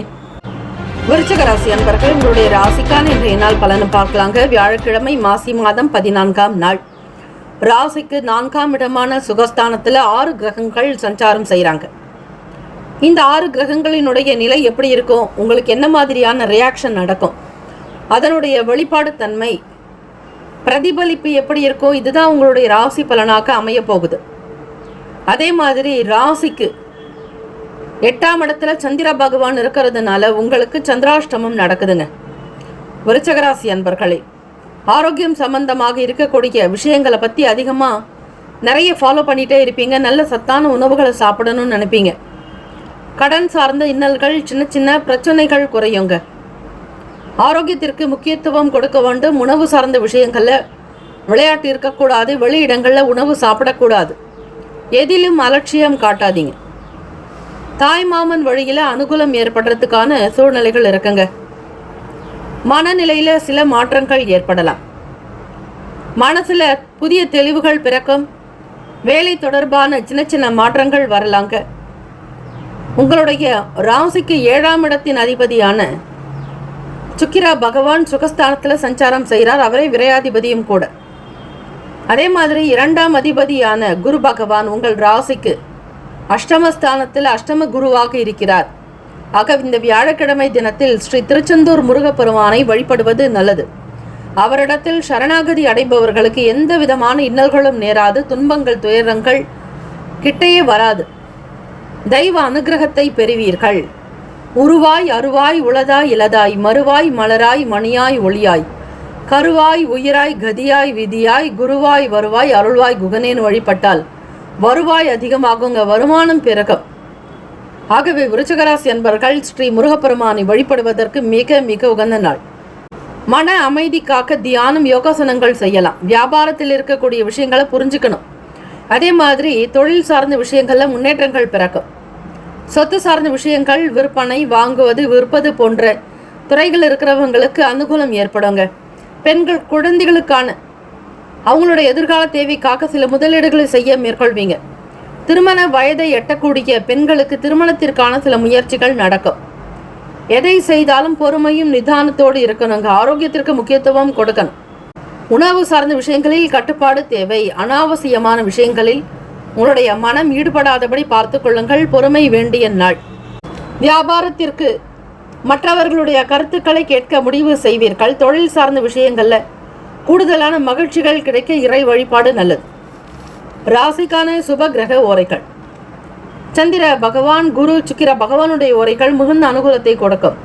விருச்சிக ராசி அன்பர்கள், உங்களுடைய ராசிக்கான இன்றைய நாள் பலனை பார்க்கலாங்க. வியாழக்கிழமை, மாசி மாதம் 14ஆம் நாள். ராசிக்கு 4ஆம் இடமான சுகஸ்தானத்தில் 6 கிரகங்கள் சஞ்சாரம் செய்கிறாங்க. இந்த 6 கிரகங்களினுடைய நிலை எப்படி இருக்கும், உங்களுக்கு என்ன மாதிரியான ரியாக்ஷன் நடக்கும், அதனுடைய வெளிப்பாடு தன்மை, பிரதிபலிப்பு எப்படி இருக்கும், இதுதான் உங்களுடைய ராசி பலனாக அமைய போகுது. அதே மாதிரி ராசிக்கு 8ஆம் இடத்துல சந்திர பகவான் இருக்கிறதுனால உங்களுக்கு சந்திராஷ்டமம் நடக்குதுங்க. விருச்சிக ராசி அன்பர்களே, ஆரோக்கியம் சம்பந்தமாக இருக்கக்கூடிய விஷயங்களை பற்றி அதிகமாக நிறைய ஃபாலோ பண்ணிகிட்டே இருப்பீங்க. நல்ல சத்தான உணவுகளை சாப்பிடணும்னு நினைப்பீங்க. கடன் சார்ந்த இன்னல்கள், சின்ன சின்ன பிரச்சனைகள் குறையுங்க. ஆரோக்கியத்திற்கு முக்கியத்துவம் கொடுக்க வேண்டும். உணவு சார்ந்த விஷயங்களில் விளையாட்டு இருக்கக்கூடாது. வெளியிடங்களில் உணவு சாப்பிடக்கூடாது. எதிலும் அலட்சியம் காட்டாதீங்க. தாய் மாமன் வழியில் அனுகூலம் ஏற்படுறதுக்கான சூழ்நிலைகள் இருக்குங்க. மனநிலையில் சில மாற்றங்கள் ஏற்படலாம். மனசில் புதிய தெளிவுகள் பிறக்கும். வேலை தொடர்பான சின்ன சின்ன மாற்றங்கள் வரலாங்க. உங்களுடைய ராசிக்கு 7ஆம் இடத்தின் அதிபதியான சுக்கிர பகவான் சுகஸ்தானத்தில் சஞ்சாரம் செய்கிறார். அவரே விரையாதிபதியும் கூட. அதே மாதிரி 2ஆம் அதிபதியான குரு பகவான் உங்கள் ராசிக்கு அஷ்டமஸ்தானத்தில் அஷ்டம குருவாக இருக்கிறார். ஆக இந்த வியாழக்கிழமை தினத்தில் ஸ்ரீ திருச்செந்தூர் முருகப்பெருமானை வழிபடுவது நல்லது. அவரிடத்தில் சரணாகதி அடைபவர்களுக்கு எந்த விதமான இன்னல்களும் நேராது. துன்பங்கள், துயரங்கள் கிட்டையே வராது. தெய்வ அனுகிரகத்தை பெறுவீர்கள். உருவாய் அருவாய் உளதாய் இலதாய் மறுவாய் மலராய் மணியாய் ஒளியாய் கருவாய் உயிராய் கதியாய் விதியாய் குருவாய் வருவாய் அருள்வாய் குகனேன் வழிபட்டால் வருவாய் அதிகமாகுங்க, வருமானம் பிறகும். ஆகவே விருச்சிகராசி என்பர்கள் ஸ்ரீ முருகப்பெருமானை வழிபடுவதற்கு மிக மிக உகந்த நாள். மன அமைதிக்காக தியானம், யோகாசனங்கள் செய்யலாம். வியாபாரத்தில் இருக்கக்கூடிய விஷயங்களை புரிஞ்சுக்கணும். அதே மாதிரி தொழில் சார்ந்த விஷயங்களில் முன்னேற்றங்கள் பிறக்கும். சொத்து சார்ந்த விஷயங்கள், விற்பனை, வாங்குவது, விற்பது போன்ற துறைகள் இருக்கிறவங்களுக்கு அனுகூலம் ஏற்படுங்க. பெண்கள் குழந்தைகளுக்கான அவங்களுடைய எதிர்கால தேவைக்காக சில முதலீடுகளை செய்ய மேற்கொள்வீங்க. திருமண வயதை எட்டக்கூடிய பெண்களுக்கு திருமணத்திற்கான சில முயற்சிகள் நடக்கும். எதை செய்தாலும் பொறுமையும் நிதானத்தோடு இருக்கணுங்க. ஆரோக்கியத்திற்கு முக்கியத்துவம் கொடுக்கணும். உணவு சார்ந்த விஷயங்களில் கட்டுப்பாடு தேவை. அனாவசியமான விஷயங்களில் உங்களுடைய மனம் ஈடுபடாதபடி பார்த்து கொள்ளுங்கள். பொறுமை வேண்டிய நாள். வியாபாரத்திற்கு மற்றவர்களுடைய கருத்துக்களை கேட்க முடிவு செய்வீர்கள். தொழில் சார்ந்த விஷயங்கள்ல கூடுதலான மகிழ்ச்சிகள் கிடைக்க இறை வழிபாடு நல்லது. ராசிக்கான சுப கிரக ஓரைகள். சந்திர பகவான், குரு, சுக்கிர பகவானுடைய ஓரைகள் மிகுந்த அனுகூலத்தை கொடுக்கும்.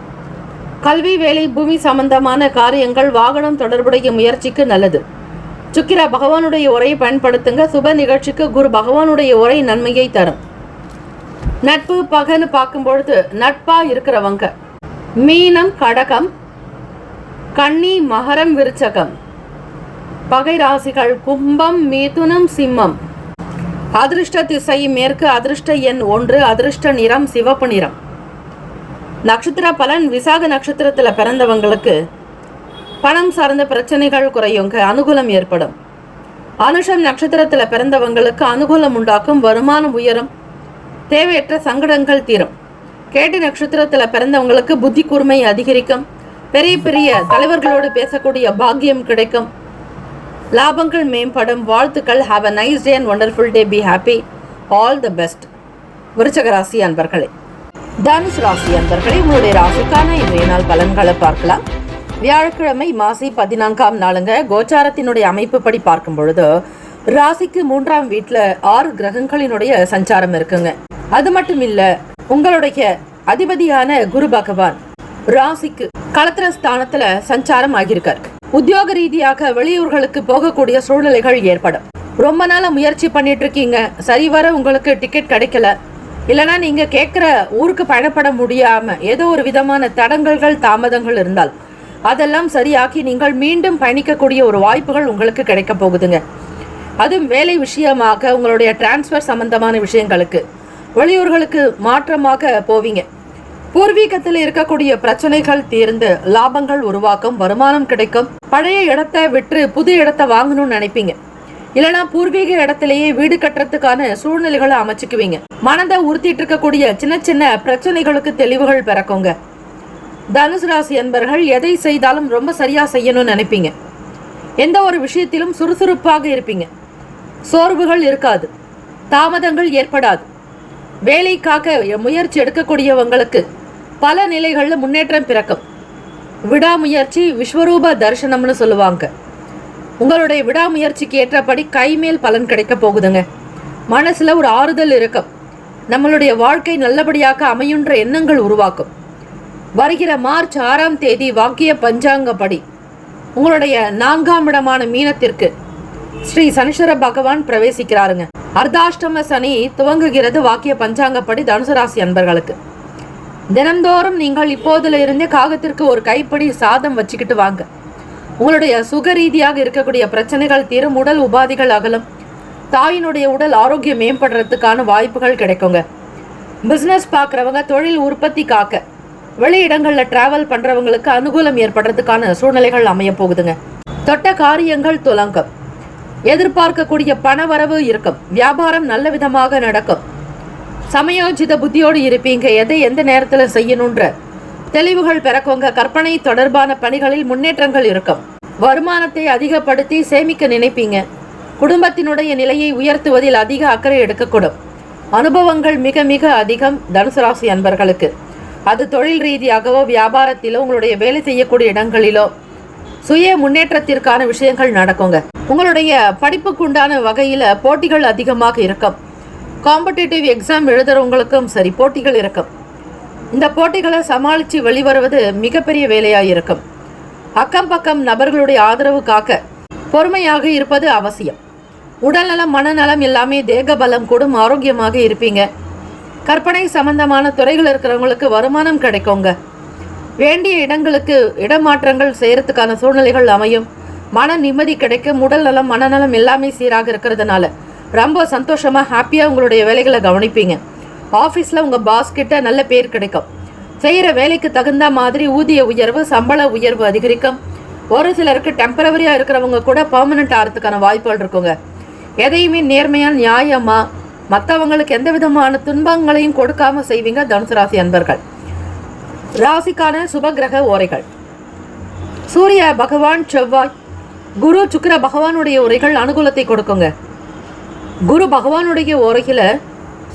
கல்வி, வேலை, பூமி சம்பந்தமான காரியங்கள், வாகனம் தொடர்புடைய முயற்சிக்கு நல்லது. சுக்கிர பகவானுடைய உரையை பயன்படுத்துங்க. சுப நிகழ்ச்சிக்கு குரு பகவானுடைய உரை நன்மையை தரும். நட்பு, பகன்னு பார்க்கும் பொழுது நட்பா இருக்கிறவங்க மீனம், கடகம், கன்னி, மகரம், விருச்சகம். பகை ராசிகள் கும்பம், மிதுனம், சிம்மம். அதிர்ஷ்ட திசை மேற்கு. அதிர்ஷ்ட எண் 1. அதிர்ஷ்ட நிறம் சிவப்பு நிறம். நட்சத்திர பலன். விசாக நட்சத்திரத்தில் பிறந்தவங்களுக்கு பணம் சார்ந்த பிரச்சனைகள் குறையுங்க, அனுகூலம் ஏற்படும். அனுஷம் நட்சத்திரத்தில் பிறந்தவங்களுக்கு அனுகூலம் உண்டாக்கும், வருமானம் உயரும், தேவையற்ற சங்கடங்கள் தீரும். கேட்டு நட்சத்திரத்தில் பிறந்தவங்களுக்கு புத்தி கூர்மை அதிகரிக்கும், பெரிய பெரிய தலைவர்களோடு பேசக்கூடிய பாக்கியம் கிடைக்கும், லாபங்கள் மேம்படும். வாழ்த்துக்கள். Have a nice day and wonderful day. Be happy. All the best. விருச்சிக ராசி அன்பர்களே. தனுசு ராசி அன்பர்களே, உங்களுடைய ராசிக்கான இன்றைய நாள் பலன்களை பார்க்கலாம். வியாழக்கிழமை மாசி 14ஆம் நாளுங்க. கோச்சாரத்தினுடைய அமைப்பு படி பார்க்கும் பொழுது ராசிக்கு 3ஆம் வீட்டில் 6 கிரகங்களினுடைய சஞ்சாரம் இருக்குங்க. அது மட்டும் இல்ல, உங்களுடைய அதிபதியான குரு பகவான் ராசிக்கு களத்திர ஸ்தானத்துல சஞ்சாரம் ஆகியிருக்கார். உத்தியோக ரீதியாக வெளியூர்களுக்கு போகக்கூடிய சூழ்நிலைகள் ஏற்படும். ரொம்ப நாள முயற்சி பண்ணிட்டு இருக்கீங்க, சரிவர உங்களுக்கு டிக்கெட் கிடைக்கல, இல்லைனா நீங்க கேட்குற ஊருக்கு பயணப்பட முடியாம ஏதோ ஒரு விதமான தடங்கல்கள், தாமதங்கள் இருந்தால் அதெல்லாம் சரியாக்கி நீங்கள் மீண்டும் பயணிக்கக்கூடிய ஒரு வாய்ப்புகள் உங்களுக்கு கிடைக்க போகுதுங்க. அதுவும் வேலை விஷயமாக உங்களுடைய டிரான்ஸ்ஃபர் சம்பந்தமான விஷயங்களுக்கு வெளியூர்களுக்கு மாற்றமாக போவீங்க. பூர்வீகத்தில் இருக்கக்கூடிய பிரச்சனைகள் தீர்ந்து லாபங்கள் உருவாக்கும், வருமானம் கிடைக்கும். பழைய இடத்தை விட்டு புது இடத்தை வாங்கணும்னு நினைப்பீங்க, இல்லைனா பூர்வீக இடத்திலேயே வீடு கட்டுறதுக்கான சூழ்நிலைகளை அமைச்சுக்குவீங்க. மனதை உறுத்திட்டு இருக்கக்கூடிய சின்ன சின்ன பிரச்சனைகளுக்கு தெளிவுகள் பிறக்குங்க. தனுசு ராசி என்பர்கள் எதை செய்தாலும் ரொம்ப சரியா செய்யணும்னு நினைப்பீங்க. எந்த ஒரு விஷயத்திலும் சுறுசுறுப்பாக இருப்பீங்க. சோர்வுகள் இருக்காது, தாமதங்கள் ஏற்படாது. வேலைக்காக முயற்சி எடுக்கக்கூடியவங்களுக்கு பல நிலைகளில் முன்னேற்றம் பிறக்கும். விடாமுயற்சி விஸ்வரூப தரிசனம்னு சொல்லுவாங்க. உங்களுடைய விடாமுயற்சிக்கு ஏற்றபடி கைமேல் பலன் கிடைக்க போகுதுங்க. மனசுல ஒரு ஆறுதல் இருக்கும். நம்மளுடைய வாழ்க்கை நல்லபடியாக அமையுன்ற எண்ணங்கள் உருவாக்கும். வருகிற மார்ச் 6ஆம் தேதி வாக்கிய பஞ்சாங்கப்படி உங்களுடைய 4ஆம் இடமான மீனத்திற்கு ஸ்ரீ சனீஸ்வர பகவான் பிரவேசிக்கிறாருங்க. அர்த்தாஷ்டம சனி துவங்குகிறது வாக்கிய பஞ்சாங்கப்படி தனுசு ராசி அன்பர்களுக்கு. தினந்தோறும் நீங்கள் இப்போதுல இருந்தே காகத்திற்கு ஒரு கைப்படி சாதம் வச்சுக்கிட்டு வாங்க. உங்களுடைய சுக ரீதியாக இருக்கக்கூடிய பிரச்சனைகள் தீரும், உடல் உபாதிகள் அகலும், தாயினுடைய உடல் ஆரோக்கியம் மேம்படுறதுக்கான வாய்ப்புகள் கிடைக்குங்க. பிஸ்னஸ் பார்க்குறவங்க, தொழில் உற்பத்தி காக்க வெளி இடங்களில் டிராவல் பண்ணுறவங்களுக்கு அனுகூலம் ஏற்படுறதுக்கான சூழ்நிலைகள் அமைய போகுதுங்க. தொட்ட காரியங்கள் துலங்கும். எதிர்பார்க்கக்கூடிய பணவரவு இருக்கும். வியாபாரம் நல்ல விதமாக நடக்கும். சமயோஜித புத்தியோடு இருப்பீங்க. எதை எந்த நேரத்தில் செய்யணுன்ற தெளிவுகள் பிறக்குங்க. கற்பனை தொடர்பான பணிகளில் முன்னேற்றங்கள் இருக்கும். வருமானத்தை அதிகப்படுத்தி சேமிக்க நினைப்பீங்க. குடும்பத்தினுடைய நிலையை உயர்த்துவதில் அதிக அக்கறை எடுக்கக்கூடும். அனுபவங்கள் மிக மிக அதிகம் தனுசு ராசி அன்பர்களுக்கு. அது தொழில் ரீதியாகவோ வியாபாரத்திலோ உங்களுடைய வேலை செய்யக்கூடிய இடங்களிலோ சுய முன்னேற்றத்திற்கான விஷயங்கள் நடக்குங்க. உங்களுடைய படிப்புக்கு உண்டான வகையில் போட்டிகள் அதிகமாக இருக்கும். காம்படிட்டிவ் எக்ஸாம் எழுதுறவங்களுக்கும் சரி போட்டிகள் இருக்கும். இந்த போட்டிகளை சமாளித்து வெளிவருவது மிகப்பெரிய வேலையாக இருக்கும். அக்கம் பக்கம் நபர்களுடைய ஆதரவு காக்க பொறுமையாக இருப்பது அவசியம். உடல்நலம், மனநலம் எல்லாமே தேக பலம் கூடும். ஆரோக்கியமாக இருப்பீங்க. கற்பனை சம்பந்தமான துறைகள் இருக்கிறவங்களுக்கு வருமானம் கிடைக்குங்க. வேண்டிய இடங்களுக்கு இடமாற்றங்கள் செய்யறதுக்கான சூழ்நிலைகள் அமையும். மன நிம்மதி கிடைக்கும். உடல் நலம், மனநலம் எல்லாமே சீராக இருக்கிறதுனால ரொம்ப சந்தோஷமாக ஹாப்பியாக உங்களுடைய வேலைகளை கவனிப்பீங்க. ஆஃபீஸில் உங்கள் பாஸ் கிட்ட நல்ல பேர் கிடைக்கும். செய்கிற வேலைக்கு தகுந்த மாதிரி ஊதிய உயர்வு, சம்பள உயர்வு அதிகரிக்கும். ஒரு சிலருக்கு டெம்பரவரியாக இருக்கிறவங்க கூட பர்மனெண்ட் ஆகிறதுக்கான வாய்ப்புகள் இருக்குங்க. எதையுமே நேர்மையான நியாயமாக மற்றவங்களுக்கு எந்த விதமான துன்பங்களையும் கொடுக்காம செய்வீங்க தனுசு ராசி அன்பர்கள். ராசிக்கான சுபகிரக ஓரைகள். சூரிய பகவான், செவ்வாய், குரு, சுக்கிர பகவானுடைய உரைகள் அனுகூலத்தை கொடுக்குங்க. குரு பகவானுடைய ஓரையில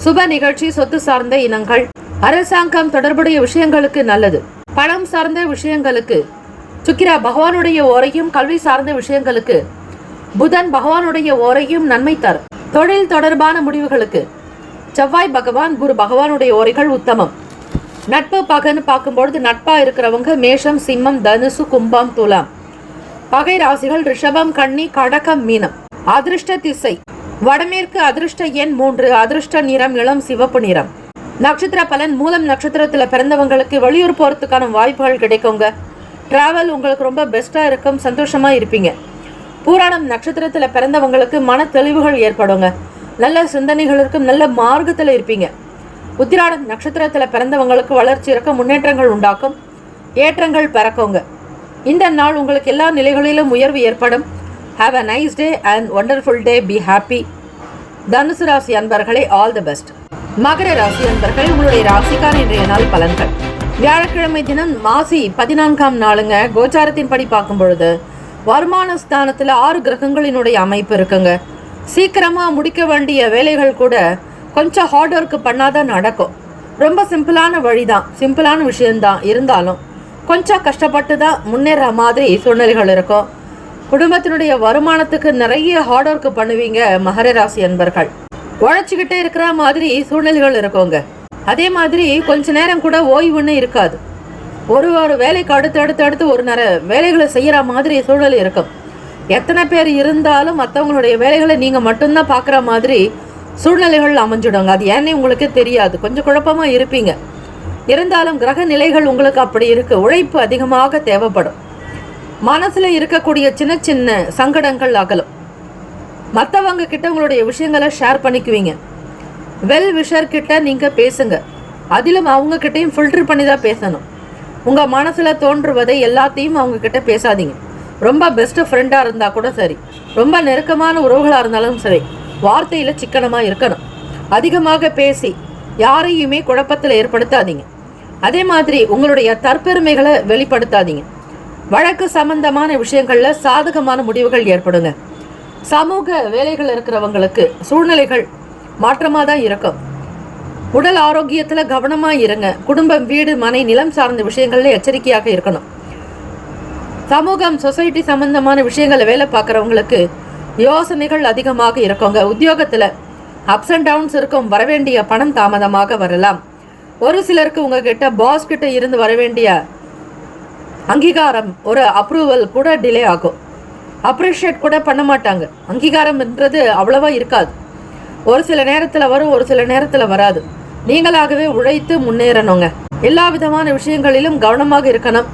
சுப நிகழ்ச்சி, சொத்து சார்ந்த இனங்கள், அரசாங்கம் தொடர்புடைய விஷயங்களுக்கு நல்லது. பணம் சார்ந்த விஷயங்களுக்கு சுக்கிர பகவானுடைய ஓரையும், கல்வி சார்ந்த விஷயங்களுக்கு புதன் பகவானுடைய ஓரையும் நன்மை தரும். தொழில் தொடர்பான முடிவுகளுக்கு செவ்வாய் பகவான், குரு பகவானுடைய ஓரைகள் உத்தமம். நட்பு பகன்னு பார்க்கும்பொழுது நட்பா இருக்கிறவங்க மேஷம், சிம்மம், தனுசு, கும்பம், துலாம். பகை ராசிகள் ரிஷபம், கன்னி, கடகம், மீனம். அதிர்ஷ்ட திசை வடமேற்கு. அதிர்ஷ்ட எண் 3. அதிர்ஷ்ட நிறம் இளம் சிவப்பு நிறம். நட்சத்திர பலன். மூலம் நட்சத்திரத்துல பிறந்தவங்களுக்கு வெளியூர் போறதுக்கான வாய்ப்புகள் கிடைக்குங்க. டிராவல் உங்களுக்கு ரொம்ப பெஸ்டா இருக்கும், சந்தோஷமா இருப்பீங்க. பூராடம் நட்சத்திரத்துல பிறந்தவங்களுக்கு மன தெளிவுகள் ஏற்படுங்க. நல்ல சிந்தனைகள் இருக்கும், நல்ல மார்க்கத்துல இருப்பீங்க. உத்திராடம் நட்சத்திரத்துல பிறந்தவங்களுக்கு வளர்ச்சி இருக்கும், முன்னேற்றங்கள் உண்டாக்கும், ஏற்றங்கள் பிறக்குங்க. இந்த நாள் உங்களுக்கு எல்லா நிலைகளிலும் உயர்வு ஏற்படும். Have a nice day and wonderful day. Be happy. தனுசு ராசி அன்பர்களே, ஆல் தி பெஸ்ட். மகர ராசி அன்பர்களே, உங்களுடைய ராசிக்கான இன்றைய நாள் பலன்கள். வியாழக்கிழமை தினம் மாசி 14ஆம் நாளுங்க. கோச்சாரத்தின் படி பார்க்கும் பொழுது வருமான ஸ்தானத்துல 6 கிரகங்களினுடைய அமைப்பு இருக்குங்க. சீக்கிரமா முடிக்க வேண்டிய வேலைகள் கூட கொஞ்சம் ஹார்ட் ஒர்க் பண்ணாதான் நடக்கும். ரொம்ப சிம்பிளான வழிதான், சிம்பிளான விஷயம்தான், இருந்தாலும் கொஞ்சம் கஷ்டப்பட்டு தான் முன்னேற மாதிரி சூழ்நிலைகள் இருக்கும். குடும்பத்தினுடைய வருமானத்துக்கு நிறைய ஹார்ட் ஒர்க் பண்ணுவீங்க மகர ராசி அன்பர்கள். உழைச்சிக்கிட்டே இருக்கிற மாதிரி சூழ்நிலைகள் இருக்குங்க. அதே மாதிரி கொஞ்ச நேரம் கூட ஓய்வுன்னு இருக்காது. ஒரு வேலைக்கு அடுத்து ஒரு வேலைகளை செய்யற மாதிரி சூழ்நிலை இருக்கும். எத்தனை பேர் இருந்தாலும் மற்றவங்களுடைய வேலைகளை நீங்க மட்டும்தான் பார்க்குற மாதிரி சூழ்நிலைகள் அமைஞ்சிடுங்க. அது ஏன்னே உங்களுக்கு தெரியாது, கொஞ்சம் குழப்பமா இருப்பீங்க. இருந்தாலும் கிரக நிலைகள் உங்களுக்கு அப்படி இருக்கு. உழைப்பு அதிகமாக தேவைப்படும். மனசுல இருக்கக்கூடிய சின்ன சின்ன சங்கடங்கள் அகலும். மற்றவங்க கிட்ட உங்களுடைய விஷயங்களை ஷேர் பண்ணிக்குவீங்க. வெல் விஷர் கிட்ட நீங்க பேசுங்க. அதிலும் அவங்க கிட்டையும் ஃபில்டர் பண்ணி தான் பேசணும். உங்க மனசுல தோன்றுவதை எல்லாத்தையும் அவங்க கிட்ட பேசாதீங்க. ரொம்ப பெஸ்ட் ஃப்ரெண்டா இருந்தா கூட சரி, ரொம்ப நெருக்கமான உறவுகளா இருந்தாலும் சரி, வார்த்தையில சிக்கனமா இருக்கணும். அதிகமாக பேசி யாரையுமே குழப்பத்தில் ஏற்படுத்தாதீங்க. அதே மாதிரி உங்களுடைய தற்பெருமைகளை வெளிப்படுத்தாதீங்க. வழக்கு சம்பந்தமான விஷயங்கள்ல சாதகமான முடிவுகள் ஏற்படுங்க. சமூக வேலைகள் இருக்கிறவங்களுக்கு சூழ்நிலைகள் மாற்றமாக தான் இருக்கும். உடல் ஆரோக்கியத்துல கவனமா இருங்க. குடும்பம், வீடு, மனை, நிலம் சார்ந்த விஷயங்கள்ல எச்சரிக்கையாக இருக்கணும். சமூகம், சொசைட்டி சம்பந்தமான விஷயங்களை வேலை பார்க்குறவங்களுக்கு யோசனைகள் அதிகமாக இருக்குங்க. உத்தியோகத்துல அப்ஸ் அண்ட் டவுன்ஸ் இருக்கும். வரவேண்டிய பணம் தாமதமாக வரலாம். ஒரு சிலருக்கு உங்ககிட்ட பாஸ் கிட்ட இருந்து வரவேண்டிய அங்கீகாரம், ஒரு அப்ரூவல் கூட டிலே ஆகும். அப்ரிஷியேட் கூட பண்ண மாட்டாங்க. அங்கீகாரம்ன்றது அவ்வளவா இருக்காது. ஒரு சில நேரத்தில் வரும், ஒரு சில நேரத்தில் வராது. நீங்களாகவே உழைத்து முன்னேறணுங்க. எல்லா விதமான விஷயங்களிலும் கவனமாக இருக்கணும்.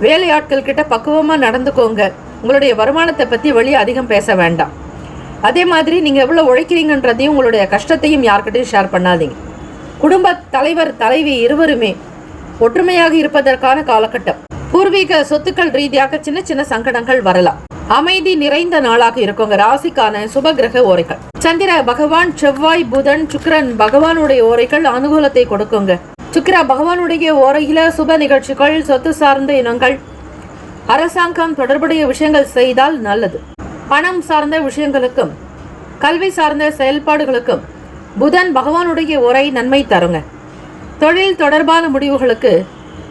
வேலையாட்கள் கிட்ட பக்குவமாக நடந்துக்கோங்க. உங்களுடைய வருமானத்தை பற்றி வெளியே அதிகம் பேச வேண்டாம். அதே மாதிரி நீங்கள் எவ்வளோ உழைக்கிறீங்கன்றதையும் உங்களுடைய கஷ்டத்தையும் யார்கிட்டையும் ஷேர் பண்ணாதீங்க. குடும்ப தலைவர், தலைவி இருவருமே ஒற்றுமையாக இருப்பதற்கான காலகட்டம். பூர்வீக சொத்துக்கள் ரீதியாக சின்ன சின்ன சங்கடங்கள் வரலாம். அமைதி நிறைந்த நாளாக இருக்குங்க. ராசிக்கான சுபகிரக ஓரைகள். சந்திர பகவான், செவ்வாய், புதன், சுக்கிரன் பகவானுடைய ஓரைகள் அனுகூலத்தை கொடுக்குங்க. சுக்கிர பகவானுடைய ஓரையில சுப நிகழ்ச்சிகள், சொத்து சார்ந்த இனங்கள், அரசாங்கம் தொடர்புடைய விஷயங்கள் செய்தால் நல்லது. பணம் சார்ந்த விஷயங்களுக்கும் கல்வி சார்ந்த செயல்பாடுகளுக்கும் புதன் பகவானுடைய ஓரை நன்மை தருங்க. தொழில் தொடர்பான முடிவுகளுக்கு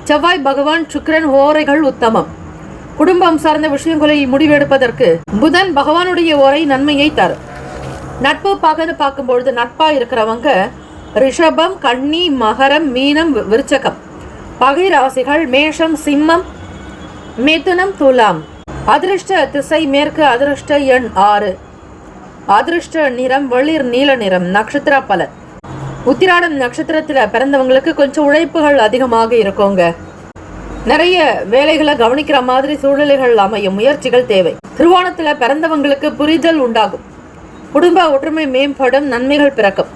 செவ்வாய் பகவான், சுக்கிரன் ஓரைகள் உத்தமம். குடும்பம் சார்ந்த விஷயங்களில் முடிவெடுப்பதற்கு புதன் பகவானுடைய ஓரை நன்மையை தரும். நட்பு பகன்னு பார்க்கும்பொழுது நட்பா இருக்கிறவங்க ரிஷபம், கன்னி, மகரம், மீனம், விருச்சகம். பகை ராசிகள் மேஷம், சிம்மம், மிதுனம், துலாம். அதிர்ஷ்ட திசை மேற்கு. அதிர்ஷ்ட எண் 6. அதிர்ஷ்ட நிறம் வெளிர் நீல நிறம். நட்சத்திர பலன். உத்திராடம் நட்சத்திரத்துல பிறந்தவங்களுக்கு கொஞ்சம் உழைப்புகள் அதிகமாக இருக்குங்க. நிறைய வேலைகளை கவனிக்கிற மாதிரி சூழ்நிலைகள் அமையும். முயற்சிகள் தேவை. திருவோணத்துல பிறந்தவங்களுக்கு புரிதல் உண்டாகும். குடும்ப ஒற்றுமை மேம்படும். நன்மைகள் பிறக்கும்.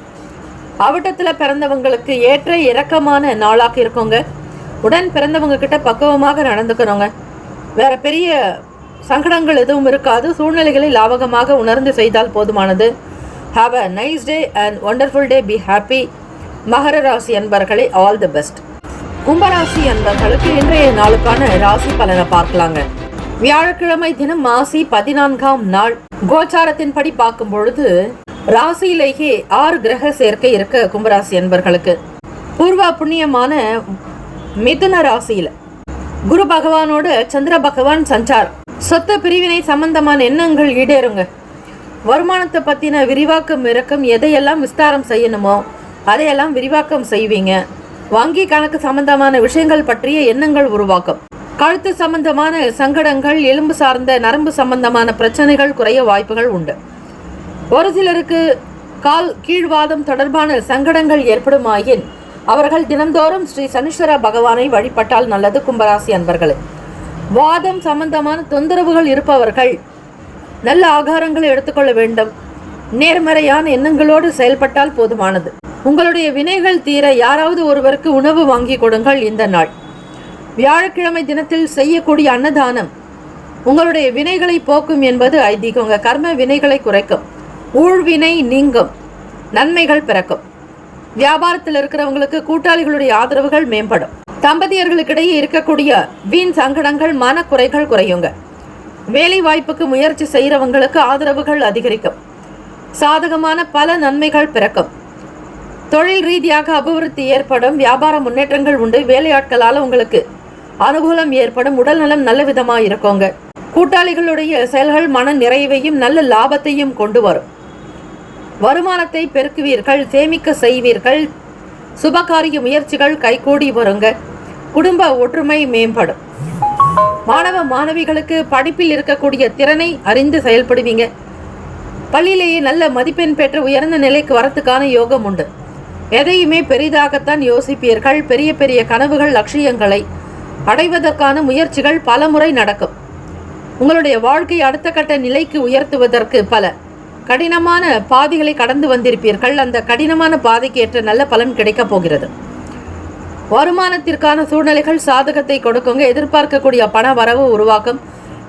அவிட்டத்துல பிறந்தவங்களுக்கு ஏற்ற இறக்கமான நாளாக இருக்குங்க. உடன் பிறந்தவங்க கிட்ட பக்குவமாக நடந்துக்கணுங்க. வேற பெரிய சங்கடங்கள் எதுவும் இருக்காது. சூழ்நிலைகளை லாபகமாக உணர்ந்து செய்தால் போதுமானது. Have a nice day and wonderful day. Be happy. மகர ராசி அன்பர்களே, all the best. கும்பராசி அன்பர்களுக்கு இன்றைய நாளுக்கான ராசி பலனை பார்க்கலாங்க. வியாழக்கிழமை தினம் மாசி 14ஆம் நாள். கோச்சாரத்தின் படி பார்க்கும் பொழுது ராசியிலேயே 6 கிரக சேர்க்கை இருக்கு கும்பராசி என்பர்களுக்கு. பூர்வ புண்ணியமான மிதுன ராசியில குரு பகவானோட சந்திர பகவான் சஞ்சாரம். சொத்து பிரிவினை சம்பந்தமான எண்ணங்கள் ஈடேறுங்க. வருமானத்தை பத்தின விரிவாக்கம் இறக்கம் எதையெல்லாம் விஸ்தாரம் செய்யணுமோ அதையெல்லாம் விரிவாக்கம் செய்வீங்க. வங்கி கணக்கு சம்பந்தமான விஷயங்கள் பற்றிய எண்ணங்கள் உருவாக்கும். கழுத்து சம்பந்தமான சங்கடங்கள், எலும்பு சார்ந்த நரம்பு சம்பந்தமான பிரச்சனைகள் குறைய வாய்ப்புகள் உண்டு. ஒரு சிலருக்கு கால் கீழ்வாதம் தொடர்பான சங்கடங்கள் ஏற்படுமாயின் அவர்கள் தினந்தோறும் ஸ்ரீ சனீஸ்வர பகவானை வழிபட்டால் நல்லது. கும்பராசி அன்பர்களே, வாதம் சம்பந்தமான தொந்தரவுகள் இருப்பவர்கள் நல்ல ஆகாரங்களை எடுத்துக்கொள்ள வேண்டும். நேர்மறையான எண்ணங்களோடு செயல்பட்டால் போதுமானது. உங்களுடைய வினைகள் தீர யாராவது ஒருவருக்கு உணவு வாங்கி கொடுங்கள். இந்த நாள் வியாழக்கிழமை தினத்தில் செய்யக்கூடிய அன்னதானம் உங்களுடைய வினைகளை போக்கும் என்பது ஐதீகம். கர்ம வினைகளை குறைக்கும், ஊழ்வினை நீங்கும், நன்மைகள் பிறக்கும். வியாபாரத்தில் இருக்கிறவங்களுக்கு கூட்டாளிகளுடைய ஆதரவுகள் மேம்படும். தம்பதியர்களுக்கிடையே இருக்கக்கூடிய வீண் சங்கடங்கள், மனக்குறைகள் குறையுங்க. வேலை வாய்ப்புக்கு முயற்சி செய்கிறவங்களுக்கு ஆதரவுகள் அதிகரிக்கும். சாதகமான பல நன்மைகள் பிறக்கும். தொழில் ரீதியாக அபிவிருத்தி ஏற்படும். வியாபார முன்னேற்றங்கள் உண்டு. வேலையாட்களால் உங்களுக்கு அனுகூலம் ஏற்படும். உடல் நலம் நல்ல விதமாக இருக்குங்க. கூட்டாளிகளுடைய செயல்கள் மன நிறைவையும் நல்ல லாபத்தையும் கொண்டு வரும். வருமானத்தை பெருக்குவீர்கள், சேமிக்க செய்வீர்கள். சுபகாரிய முயற்சிகள் கைகூடி வருங்க. குடும்ப ஒற்றுமை மேம்படும். மாணவ மாணவிகளுக்கு படிப்பில் இருக்கக்கூடிய திறனை அறிந்து செயல்படுவீங்க. பள்ளியிலேயே நல்ல மதிப்பெண் பெற்று உயர்ந்த நிலைக்கு வரத்துக்கான யோகம் உண்டு. எதையுமே பெரிதாகத்தான் யோசிப்பீர்கள். பெரிய பெரிய கனவுகள், லட்சியங்களை அடைவதற்கான முயற்சிகள் பல முறை நடக்கும். உங்களுடைய வாழ்க்கை அடுத்த கட்ட நிலைக்கு உயர்த்துவதற்கு பல கடினமான பாதைகளை கடந்து வந்திருப்பீர்கள். அந்த கடினமான பாதைக்கு ஏற்ற நல்ல பலன் கிடைக்கப் போகிறது. வருமானத்திற்கான சூழ்நிலைகள் சாதகத்தை கொடுக்குங்க. எதிர்பார்க்கக்கூடிய பண வரவு உருவாக்கும்.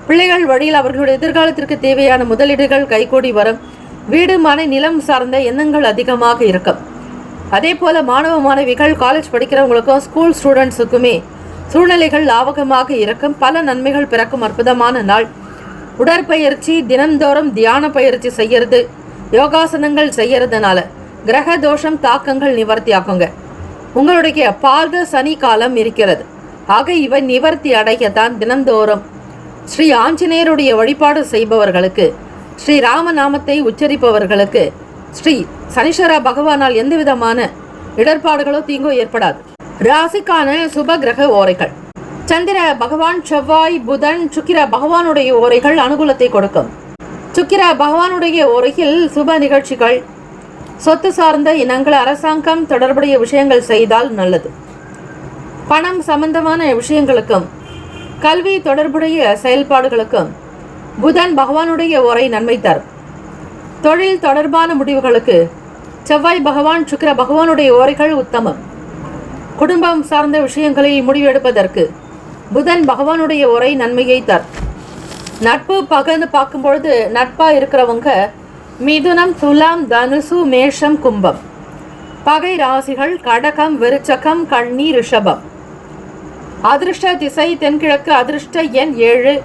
பிள்ளைகள் வழியில் அவர்களுடைய எதிர்காலத்திற்கு தேவையான முதலீடுகள் கைகூடி வரும். வீடு, மனை, நிலம் சார்ந்த எண்ணங்கள் அதிகமாக இருக்கும். அதே போல மாணவ மாணவிகள், காலேஜ் படிக்கிறவங்களுக்கும் ஸ்கூல் ஸ்டூடெண்ட்ஸுக்குமே சூழ்நிலைகள் லாபகமாக இருக்கும். பல நன்மைகள் பிறக்கும் அற்புதமான நாள். உடற்பயிற்சி, தினந்தோறும் தியான பயிற்சி செய்யறது, யோகாசனங்கள் செய்யறதுனால கிரக தோஷம் தாக்கங்கள் நிவர்த்தி ஆகுங்க. உங்களுடைய பார்வ சனி காலம் இருக்கிறது. ஆக இவை நிவர்த்தி அடையத்தான் தினந்தோறும் ஸ்ரீ ஆஞ்சநேயருடைய வழிபாடு செய்பவர்களுக்கு, ஸ்ரீ ராமநாமத்தை உச்சரிப்பவர்களுக்கு ஸ்ரீ சனீஸ்வர பகவானால் எந்த விதமான இடர்பாடுகளோ தீங்கோ ஏற்படாது. ராசிக்கான சுப கிரக ஓரைகள். சந்திர பகவான், செவ்வாய், புதன், சுக்கிர பகவானுடைய ஓரைகள் அனுகூலத்தை கொடுக்கும். சுக்கிர பகவானுடைய ஓரையில் சுப நிகழ்ச்சிகள், சொத்து சார்ந்த இனங்கள், அரசாங்கம் தொடர்புடைய விஷயங்கள் செய்தால் நல்லது. பணம் சம்பந்தமான விஷயங்களுக்கும் கல்வி தொடர்புடைய செயல்பாடுகளுக்கும் புதன் பகவானுடைய ஓரை நன்மை தரும். தொழில் தொடர்பான முடிவுகளுக்கு செவ்வாய் பகவான், சுக்கிர பகவானுடைய ஓரைகள் உத்தமம். குடும்பம் சார்ந்த விஷயங்களில் முடிவெடுப்பதற்கு புதன் பகவானுடைய ஓரை நன்மையை தரும். நட்பு பகன்னு பார்க்கும்பொழுது நட்பா இருக்கிறவங்க மிதுனம், துலாம், தனுசு, மேஷம், கும்பம். பகை ராசிகள் கடகம், விருச்சகம், கன்னி, ரிஷபம். அதிர்ஷ்ட திசை தென்கிழக்கு. அதிர்ஷ்ட எண் 7.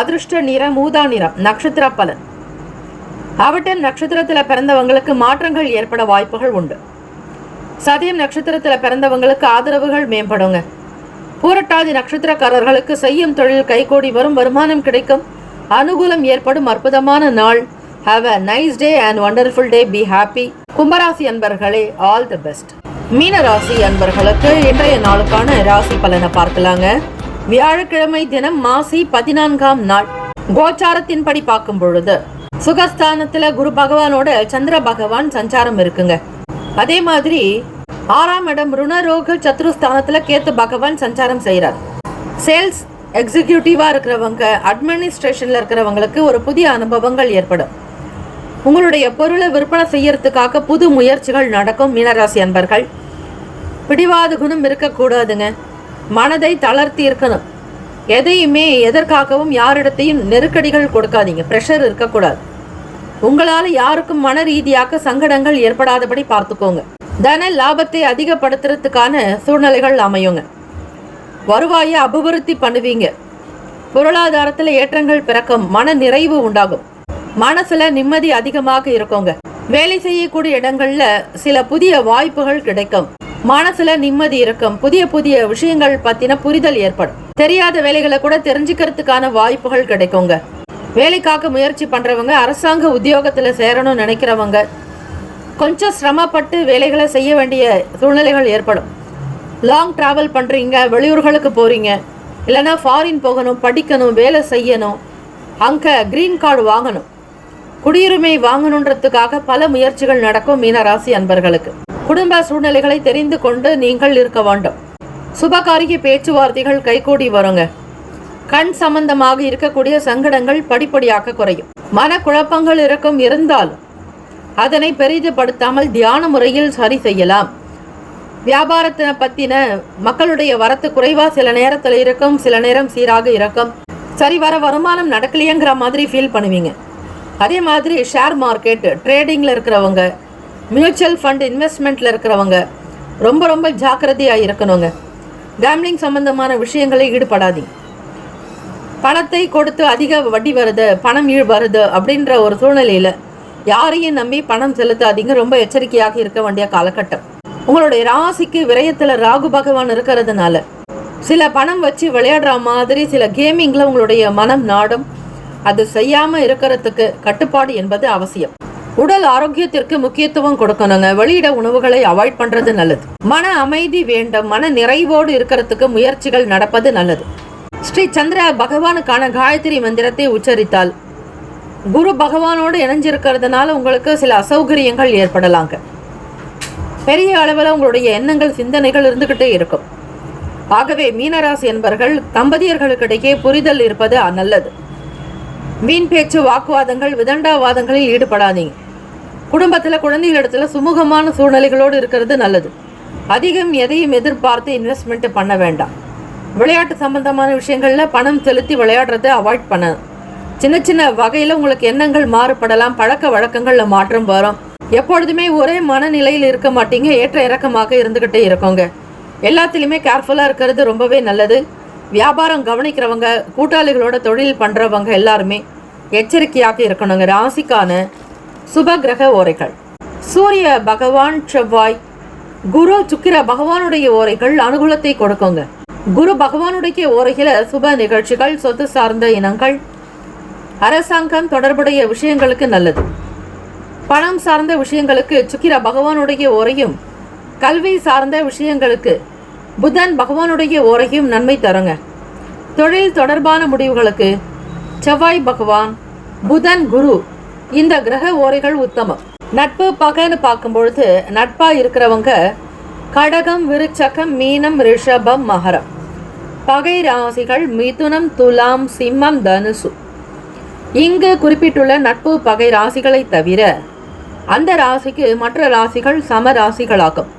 அதிர்ஷ்ட நிறம் ஊதா நிறம். நட்சத்திர பலன். அவிட்டம் நட்சத்திரத்தில் பிறந்தவங்களுக்கு மாற்றங்கள் ஏற்பட வாய்ப்புகள் உண்டு. சதயம் நட்சத்திரத்தில் பிறந்தவங்களுக்கு ஆதரவுகள் மேம்படுங்க. பூரட்டாதி நட்சத்திரக்காரர்களுக்கு செய்யும் தொழில் கைகூடி வரும். வருமானம் கிடைக்கும். அனுகூலம் ஏற்படும் அற்புதமான நாள். Have a nice day and wonderful day. Be happy. கும்பராசி அன்பர்களே, ஆல் தி பெஸ்ட். மீன ராசி அன்பர்களுக்கு இன்றைய நாளுக்கான ராசி பலனை பார்க்கலாங்க. வியாழக்கிழமை தினம் மாசி 14ஆம் நாள். கோச்சாரத்தின்படி பார்க்கும் பொழுது சுகஸ்தானத்துல குரு பகவானோட சந்திர பகவான் சஞ்சாரம் இருக்குங்க. அதே மாதிரி 6ஆம் இடம் ருணரோக சத்ருஸ்தானத்துல கேத்து பகவான் சஞ்சாரம் செய்கிறார். சேல்ஸ் எக்ஸிக்யூட்டிவா இருக்கிறவங்க, அட்மினிஸ்ட்ரேஷன்ல இருக்கிறவங்களுக்கு ஒரு புதிய அனுபவங்கள் ஏற்படும். உங்களுடைய பொருளை விற்பனை செய்யறதுக்காக புது முயற்சிகள் நடக்கும். மீனராசி அன்பர்கள், பிடிவாத குணம் இருக்கக்கூடாதுங்க. மனதை தளர்த்தி இருக்கணும். எதையுமே எதற்காகவும் யாரிடத்தையும் நெருக்கடிகள் கொடுக்காதீங்க. ப்ரெஷர் இருக்கக்கூடாது. உங்களால் யாருக்கும் மன ரீதியாக சங்கடங்கள் ஏற்படாதபடி பார்த்துக்கோங்க. தன லாபத்தை அதிகப்படுத்துறதுக்கான சூழ்நிலைகள் அமையுங்க. வருவாயை அபிவிருத்தி பண்ணுவீங்க. பொருளாதாரத்தில் ஏற்றங்கள் பிறக்கும். மன நிறைவு உண்டாகும். மனசுல நிம்மதி அதிகமாக இருக்குங்க. வேலை செய்யக்கூடிய இடங்கள்ல சில புதிய வாய்ப்புகள் கிடைக்கும். மனசுல நிம்மதி இருக்கும். புதிய புதிய விஷயங்கள் பத்தின புரிதல் ஏற்படும். தெரியாத வேலைகளை கூட தெரிஞ்சுக்கிறதுக்கான வாய்ப்புகள் கிடைக்குங்க. வேலைக்காக முயற்சி பண்றவங்க, அரசாங்க உத்தியோகத்துல சேரணும்னு நினைக்கிறவங்க கொஞ்சம் சிரமப்பட்டு வேலைகளை செய்ய வேண்டிய சூழ்நிலைகள் ஏற்படும். லாங் டிராவல் பண்றீங்க, வெளியூர்களுக்கு போறீங்க, இல்லைன்னா ஃபாரின் போகணும், படிக்கணும், வேலை செய்யணும், அங்க கிரீன் கார்டு வாங்கணும், குடியுரிமை வாங்கணுன்றதுக்காக பல முயற்சிகள் நடக்கும். மீனராசி அன்பர்களுக்கு குடும்ப சூழ்நிலைகளை தெரிந்து கொண்டு நீங்கள் இருக்க வேண்டும். சுபகாரிய பேச்சுவார்த்தைகள் கைகூடி வருங்க. கண் சம்பந்தமாக இருக்கக்கூடிய சங்கடங்கள் படிப்படியாக குறையும். மனக்குழப்பங்கள் இருந்தாலும் அதனை பெரிதுபடுத்தாமல் தியான முறையில் சரி செய்யலாம். வியாபாரத்தை பத்தின மக்களுடைய வரத்து குறைவா சில நேரத்தில் இருக்கும், சில நேரம் சீராக இருக்கும். சரி வர வருமானம் நடக்கலையேங்கிற மாதிரி ஃபீல் பண்ணுவீங்க. அதே மாதிரி ஷேர் மார்க்கெட் ட்ரேடிங்ல இருக்கிறவங்க, மியூச்சுவல் ஃபண்ட் இன்வெஸ்ட்மெண்ட்ல இருக்கிறவங்க ரொம்ப ரொம்ப ஜாக்கிரதையாக இருக்கணுங்க. கேம்லிங் சம்பந்தமான விஷயங்களை ஈடுபடாதீங்க. பணத்தை கொடுத்து அதிக வட்டி வருது, பணம் வருது அப்படின்ற ஒரு சூழ்நிலையில் யாரையும் நம்பி பணம் செலுத்தாதீங்க. ரொம்ப எச்சரிக்கையாக இருக்க வேண்டிய காலகட்டம். உங்களுடைய ராசிக்கு விரயத்தில் ராகு பகவான் இருக்கிறதுனால சில பணம் வச்சு விளையாடுற மாதிரி சில கேமிங்கில் உங்களுடைய மனம் நாடும். அது செய்யாமல் இருக்கிறதுக்கு கட்டுப்பாடு என்பது அவசியம். உடல் ஆரோக்கியத்திற்கு முக்கியத்துவம் கொடுக்கணுங்க. வெளியிட உணவுகளை அவாய்ட் பண்ணுறது நல்லது. மன அமைதி வேண்டும். மன நிறைவோடு இருக்கிறதுக்கு முயற்சிகள் நடப்பது நல்லது. ஸ்ரீ சந்திர பகவானுக்கான காயத்ரி மந்திரத்தை உச்சரித்தால் குரு பகவானோடு இணைஞ்சிருக்கிறதுனால உங்களுக்கு சில அசௌகரியங்கள் ஏற்படலாங்க. பெரிய அளவில் உங்களுடைய எண்ணங்கள் சிந்தனைகள் இருந்துகிட்டே இருக்கும். ஆகவே மீனராசி என்பர்கள் தம்பதியர்களுக்கிடையே புரிதல் இருப்பது நல்லது. வீண் பேச்சு, வாக்குவாதங்கள், விதண்டாவாதங்களில் ஈடுபடாதீங்க. குடும்பத்தில் குழந்தைகளிடத்துல சுமூகமான சூழ்நிலைகளோடு இருக்கிறது நல்லது. அதிகம் எதையும் எதிர்பார்த்து இன்வெஸ்ட்மெண்ட் பண்ண வேண்டாம். விளையாட்டு சம்பந்தமான விஷயங்களில் பணம் செலுத்தி விளையாடுறதை அவாய்ட் பண்ணணும். சின்ன சின்ன வகையில் உங்களுக்கு எண்ணங்கள் மாறுபடலாம். பழக்க வழக்கங்களில் மாற்றம் வரும். எப்பொழுதுமே ஒரே மனநிலையில் இருக்க மாட்டீங்க. ஏற்ற இறக்கமாக இருந்துக்கிட்டே இருக்கோங்க. எல்லாத்துலேயுமே கேர்ஃபுல்லாக இருக்கிறது ரொம்பவே நல்லது. வியாபாரம் கவனிக்கிறவங்க, கூட்டாளிகளோட தொழில் பண்ணுறவங்க எல்லாருமே எச்சரிக்கையாக இருக்கணுங்க. ராசிக்கான சுப கிரக ஓரைகள்: சூரிய பகவான், செவ்வாய், குரு, சுக்கிர பகவானுடைய ஓரைகள் அனுகூலத்தை கொடுக்குங்க. குரு பகவானுடைய ஓரைகளை சுப நிகழ்ச்சிகள், சொத்து சார்ந்த இனங்கள், அரசாங்கம் தொடர்புடைய விஷயங்களுக்கு நல்லது. பணம் சார்ந்த விஷயங்களுக்கு சுக்கிர பகவானுடைய ஓரையும், கல்வி சார்ந்த விஷயங்களுக்கு புதன் பகவானுடைய ஓரையும் நன்மை தருங்க. தொழில் தொடர்பான முடிவுகளுக்கு செவ்வாய் பகவான், புதன், குரு இந்த கிரக ஓரைகள் உத்தமம். நட்பு பகைன்னு பார்க்கும்பொழுது நட்பா இருக்கிறவங்க கடகம், விருச்சகம், மீனம், ரிஷபம், மகரம். பகை ராசிகள் மிதுனம், துலாம், சிம்மம், தனுசு. இங்கு குறிப்பிட்டுள்ள நட்பு பகை ராசிகளை தவிர அந்த ராசிக்கு மற்ற ராசிகள் சம ராசிகளாகும்.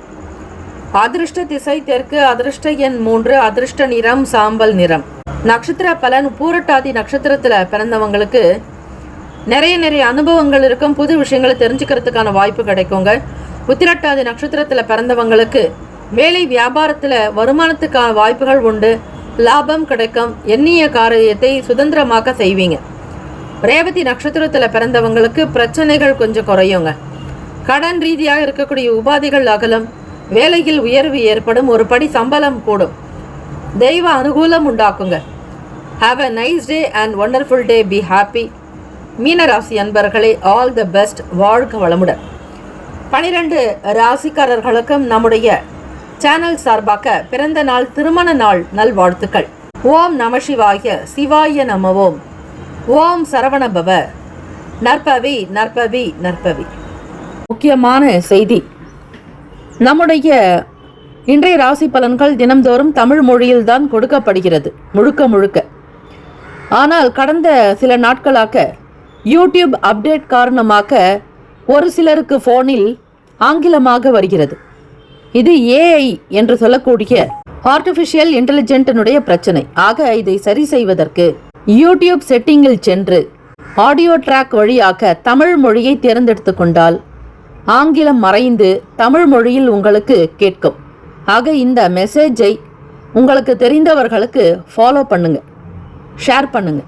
அதிர்ஷ்ட திசை தெற்கு, அதிர்ஷ்ட எண் 3, அதிர்ஷ்ட நிறம் சாம்பல் நிறம். நட்சத்திர பலன்: பூரட்டாதி நட்சத்திரத்தில் பிறந்தவங்களுக்கு நிறைய அனுபவங்கள் இருக்கும். புது விஷயங்களை தெரிஞ்சுக்கிறதுக்கான வாய்ப்பு கிடைக்குங்க. உத்திரட்டாதி நட்சத்திரத்தில் பிறந்தவங்களுக்கு வேலை வியாபாரத்தில் வருமானத்துக்கான வாய்ப்புகள் உண்டு. லாபம் கிடைக்கும். எண்ணிய காரியத்தை சுதந்திரமாக செய்வீங்க. ரேவதி நட்சத்திரத்தில் பிறந்தவங்களுக்கு பிரச்சனைகள் கொஞ்சம் குறையுங்க. கடன் ரீதியாக இருக்கக்கூடிய உபாதைகள் அகலும். வேலையில் உயர்வு ஏற்படும். ஒரு படி சம்பளம் கூடும். தெய்வ அனுகூலம் உண்டாக்குங்க. Have a nice day and wonderful day. Be happy. மீனராசி அன்பர்களே, ஆல் த பெஸ்ட். வாழ்க வளமுடன். 12 ராசிக்காரர்களுக்கும் நம்முடைய சேனல் சார்பாக பிறந்த நாள், திருமண நாள் நல்வாழ்த்துக்கள். ஓம் நம சிவாய. சிவாய நம ஓம். ஓம் சரவணபவ. நற்பவி நற்பவி நற்பவி. முக்கியமான செய்தி: நம்முடைய இன்றைய ராசி பலன்கள் தினம்தோறும் தமிழ் மொழியில்தான் கொடுக்கப்படுகிறது முழுக்க. ஆனால் கடந்த சில நாட்களாக யூடியூப் அப்டேட் காரணமாக ஒரு சிலருக்கு ஃபோனில் ஆங்கிலமாக வருகிறது. இது ஏஐ என்று சொல்லக்கூடிய ஆர்டிஃபிஷியல் இன்டெலிஜென்ட்டினுடைய பிரச்சனை. ஆக இதை சரி செய்வதற்கு யூடியூப் செட்டிங்கில் சென்று ஆடியோ ட்ராக் வழியாக தமிழ் மொழியை தேர்ந்தெடுத்து கொண்டால் ஆங்கிலம் மறைந்து தமிழ் மொழியில் உங்களுக்கு கேட்கும். ஆக இந்த மெசேஜை உங்களுக்கு தெரிந்தவர்களுக்கு ஃபாலோ பண்ணுங்க, ஷேர் பண்ணுங்க.